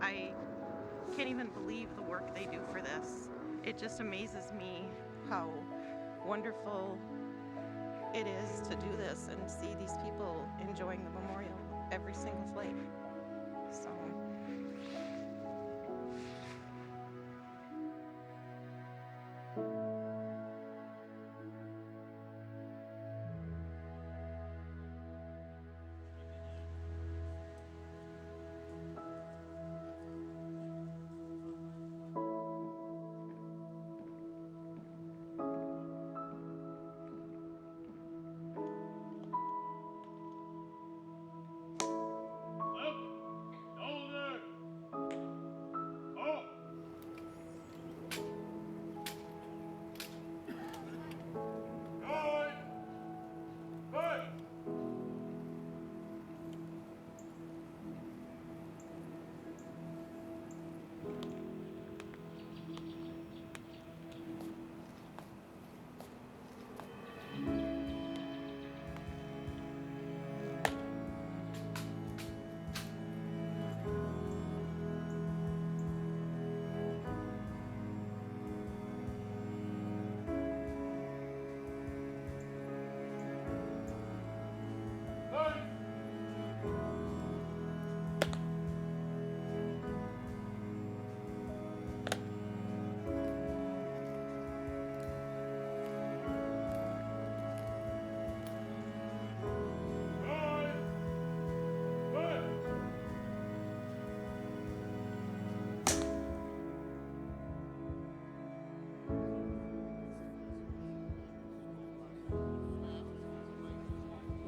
I can't even believe the work they do for this. It just amazes me how wonderful it is to do this and see these people enjoying the memorial every single flight. So.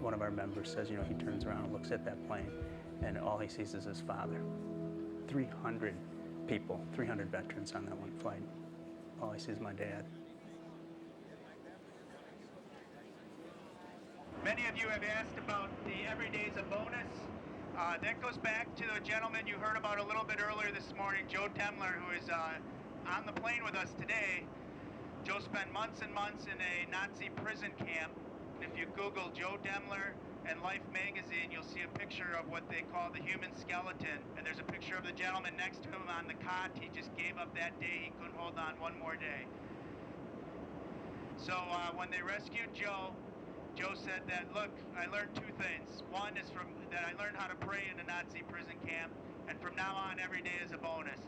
one of our members says, you know, he turns around and looks at that plane, and all he sees is his father. 300 people, 300 veterans on that one flight. All I see is my dad. Many of you have asked about the Every Day's a Bonus. That goes back to the gentleman you heard about a little bit earlier this morning, Joe Demler, who is on the plane with us today. Joe spent months and months in a Nazi prison camp. And if you Google Joe Demler and Life magazine, you'll see a picture of what they call the human skeleton. And there's a picture of the gentleman next to him on the cot. He just gave up that day. He couldn't hold on one more day. So when they rescued Joe, Joe said that, look, I learned two things. One is that I learned how to pray in a Nazi prison camp, and from now on, every day is a bonus.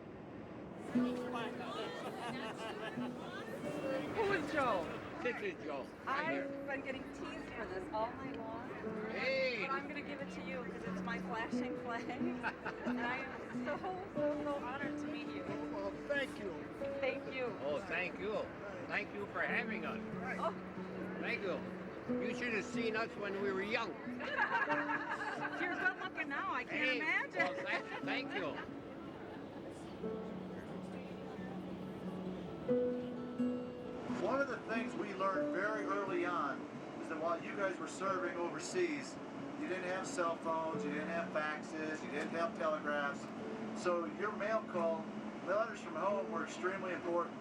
Who is Joe? This is Joe. I've been getting teased for this all night long. Hey! But I'm going to give it to you because it's my flashing flag. And I am so honored to meet you. Well, thank you. Thank you. Oh, thank you. Thank you for having us. Oh. Thank you. You should have seen us when we were young. You're good looking now. I can't imagine. Well, thank you. One of the things we learned very early on is that while you guys were serving overseas, you didn't have cell phones, you didn't have faxes, you didn't have telegraphs. So your mail call, letters from home were extremely important.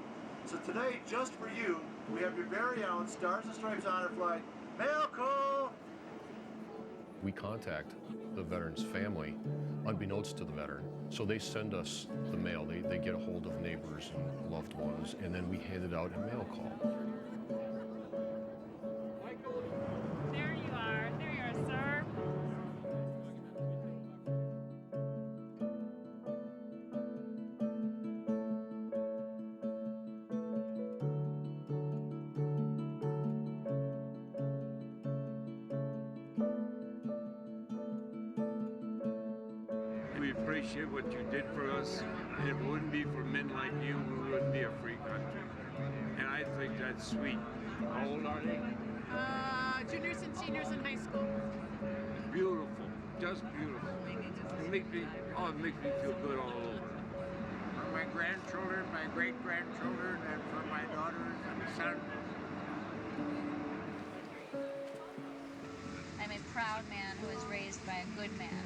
So today, just for you, we have your very own Stars and Stripes Honor Flight mail call. We contact the veteran's family unbeknownst to the veteran. So they send us the mail. They get a hold of neighbors and loved ones, and then we hand it out in mail call. There you are, sir. We appreciate what you did for us, and if it wouldn't be for men like you, we wouldn't be a free country. And I think that's sweet. How old are they? Juniors and seniors in high school. Beautiful, just beautiful. It makes me feel good all over. For my grandchildren, my great-grandchildren, and for my daughters and son. I'm a proud man who was raised by a good man.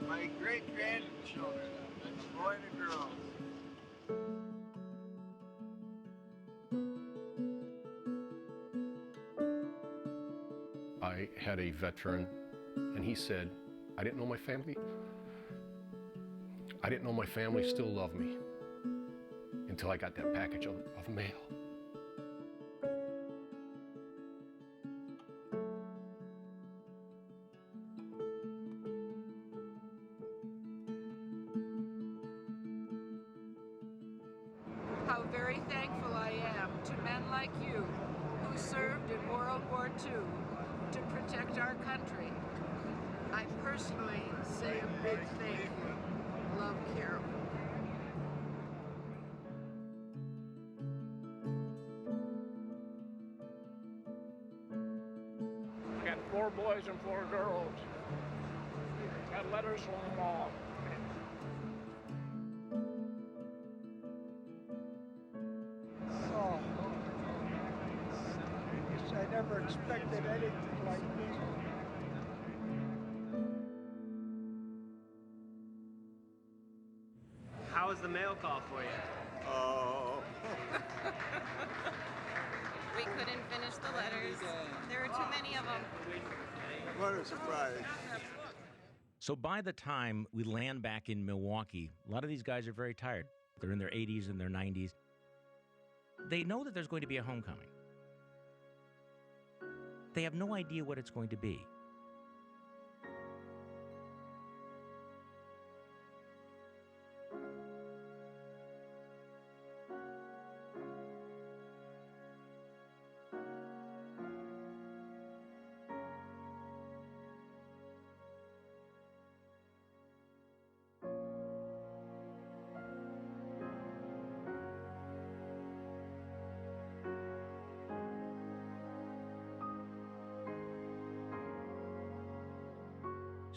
My great-grandchildren, a boy and a girl. I had a veteran, and he said, I didn't know my family. I didn't know my family still loved me until I got that package of mail. How very thankful I am to men like you who served in World War II to protect our country. I personally say a big thank you. Love, Carol. I got 4 boys and 4 girls. Got letters from them all. Oh, I never expected anything like this. How was the mail call for you? Oh. We couldn't finish the letters. There were too many of them. What a surprise. So by the time we land back in Milwaukee, a lot of these guys are very tired. They're in their 80s and their 90s. They know that there's going to be a homecoming. They have no idea what it's going to be.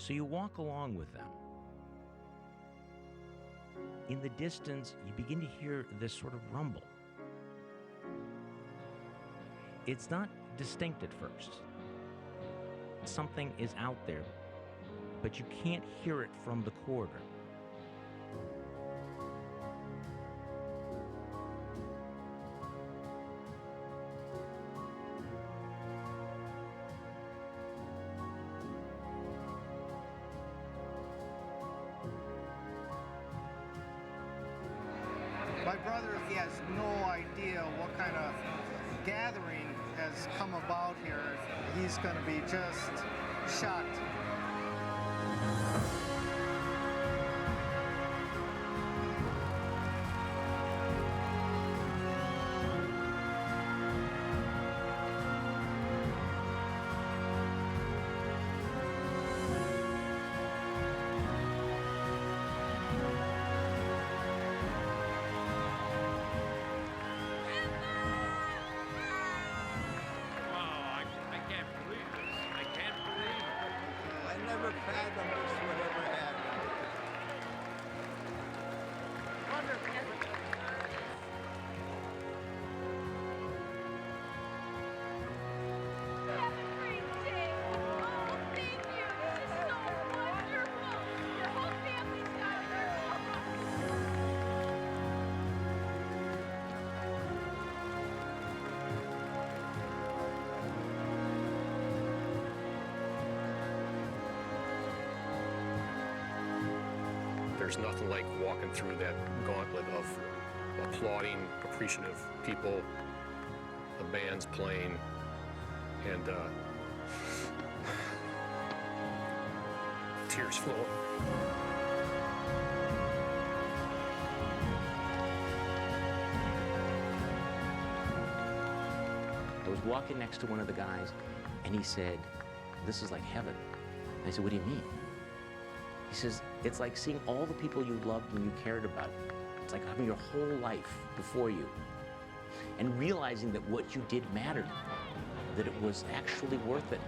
So you walk along with them. In the distance, you begin to hear this sort of rumble. It's not distinct at first. Something is out there, but you can't hear it from the corridor. My brother, he has no idea what kind of gathering has come about here. He's going to be just shocked. There's nothing like walking through that gauntlet of applauding, appreciative people, the band's playing, and tears flow. I was walking next to one of the guys, and he said, "This is like heaven." And I said, "What do you mean?" He says, "It's like seeing all the people you loved and you cared about. It's like having your whole life before you. And realizing that what you did mattered, that it was actually worth it.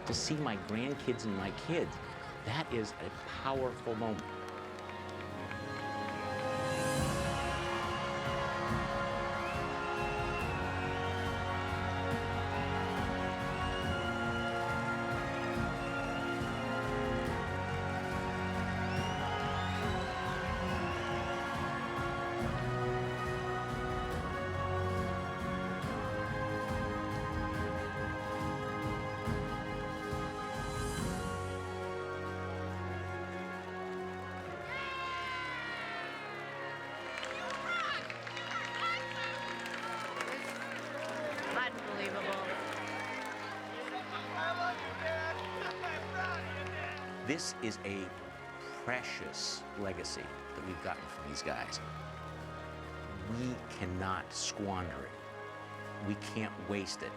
To see my grandkids and my kids, that is a powerful moment." Unbelievable. This is a precious legacy that we've gotten from these guys. We cannot squander it. We can't waste it.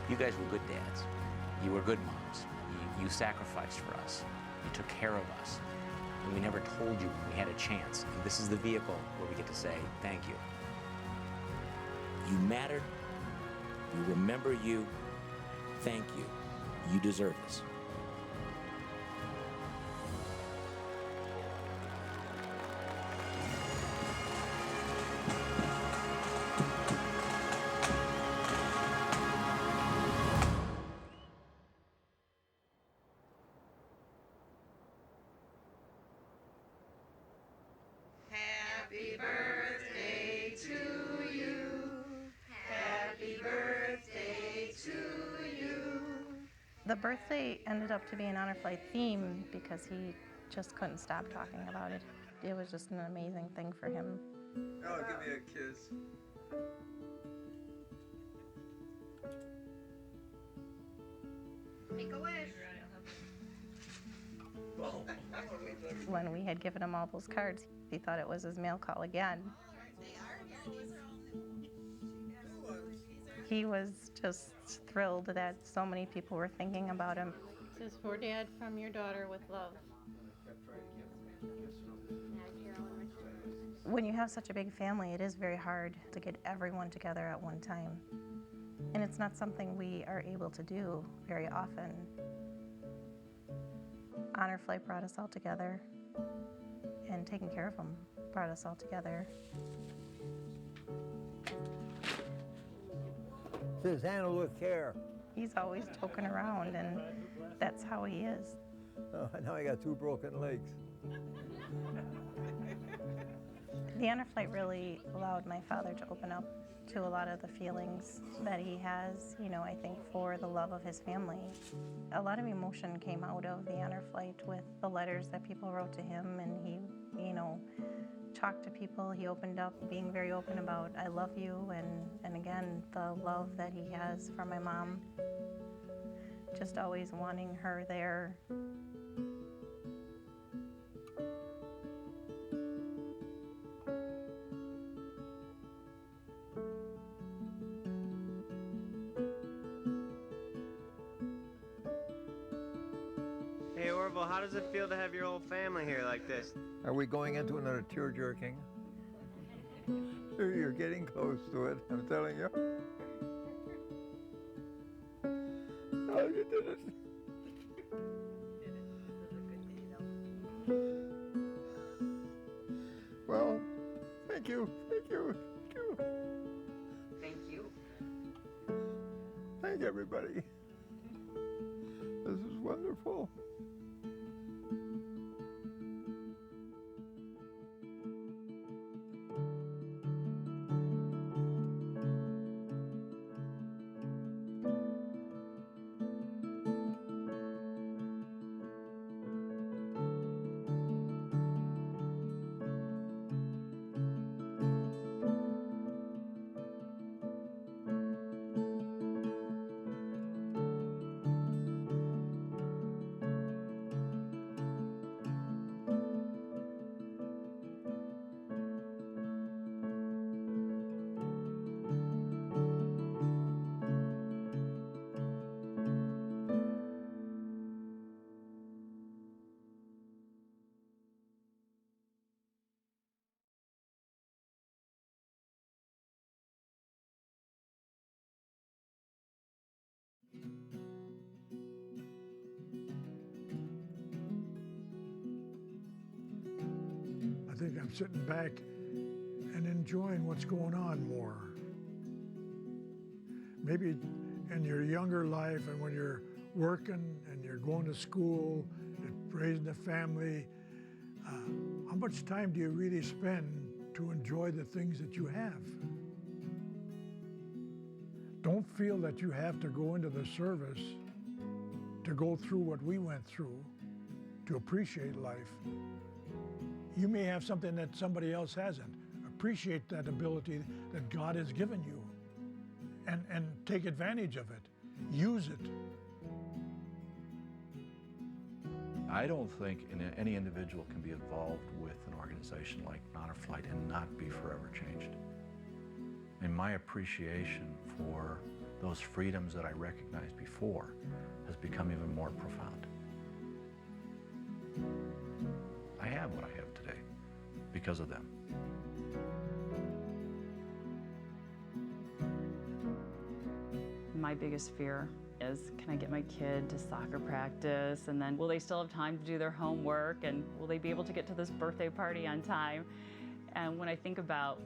You guys were good dads. You were good moms. You sacrificed for us. You took care of us. And we never told you when we had a chance. And this is the vehicle where we get to say thank you. You mattered. We remember you. Thank you. You deserve this. Happy birthday to you. Happy birthday to you. The birthday ended up to be an honor flight theme because he just couldn't stop talking about it. It was just an amazing thing for him. Oh, give me a kiss. Make a wish. When we had given him all those cards, he thought it was his mail call again. He was just thrilled that so many people were thinking about him. It says, "For Dad, from your daughter with love." When you have such a big family, it is very hard to get everyone together at one time. And it's not something we are able to do very often. Honor Flight brought us all together, and taking care of them brought us all together. Says handle with care. He's always joking around, and that's how he is. Oh, now I got 2 broken legs. The Honor Flight really allowed my father to open up to a lot of the feelings that he has, you know, I think for the love of his family. A lot of emotion came out of the Honor Flight with the letters that people wrote to him, and he, you know, talked to people. He opened up, being very open about I love you, and again, the love that he has for my mom. Just always wanting her there. Hey Orville, how does it feel to have your whole family here like this? Are we going into another tear-jerking? You're getting close to it, I'm telling you. Oh, you did it. Well, thank you, thank you, thank you. Thank you. Thank everybody. This is wonderful. I think I'm sitting back and enjoying what's going on more. Maybe in your younger life and when you're working and you're going to school, and raising a family, how much time do you really spend to enjoy the things that you have? Don't feel that you have to go into the service to go through what we went through to appreciate life. You may have something that somebody else hasn't. Appreciate that ability that God has given you and take advantage of it. Use it. I don't think any individual can be involved with an organization like Honor Flight and not be forever changed. And my appreciation for those freedoms that I recognized before has become even more profound. I have what I have today because of them. My biggest fear is, can I get my kid to soccer practice, and then will they still have time to do their homework, and will they be able to get to this birthday party on time? And when I think about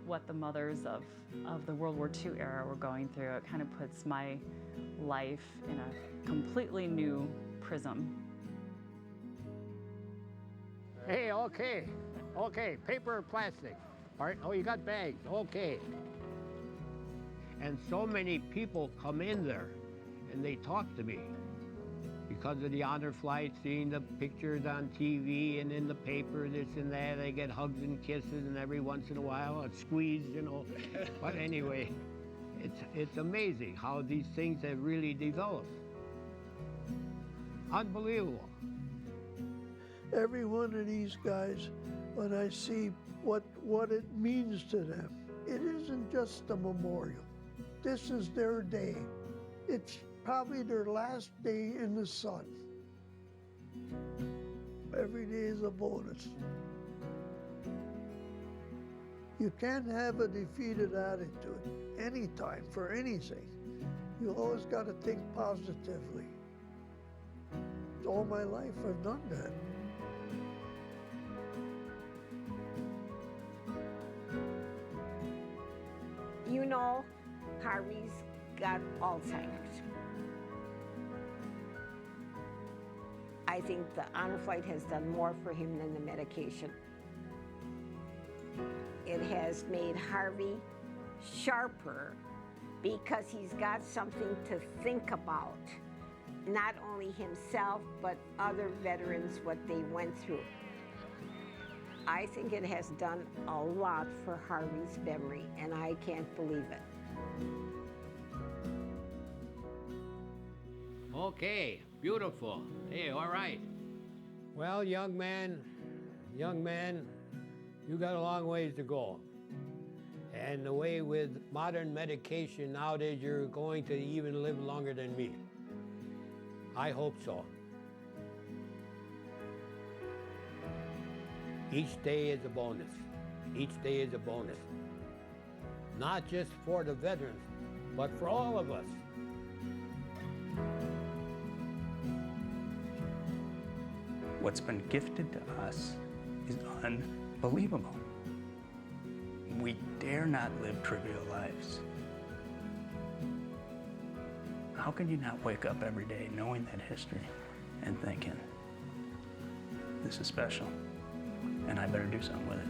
what the mothers of the World War II era were going through, it kind of puts my life in a completely new prism. Hey, okay, paper or plastic? All right, oh, you got bags, okay. And so many people come in there and they talk to me because of the Honor Flight, seeing the pictures on TV and in the paper, this and that. They get hugs and kisses, and every once in a while a squeeze, you know. But anyway, it's amazing how these things have really developed. Unbelievable. Every one of these guys, when I see what it means to them, it isn't just a memorial. This is their day. It's probably their last day in the sun. Every day is a bonus. You can't have a defeated attitude anytime for anything. You always got to think positively. all my life I've done that. You know, Harvey's got Alzheimer's. I think the Honor Flight has done more for him than the medication. It has made Harvey sharper because he's got something to think about. Not only himself, but other veterans, what they went through. I think it has done a lot for Harvey's memory, and I can't believe it. Okay, beautiful. Hey, all right. Well, young man, you got a long ways to go. And the way with modern medication nowadays, you're going to even live longer than me. I hope so. Each day is a bonus. Each day is a bonus. Not just for the veterans, but for all of us. What's been gifted to us is unbelievable. We dare not live trivial lives. How can you not wake up every day knowing that history and thinking, this is special, and I better do something with it?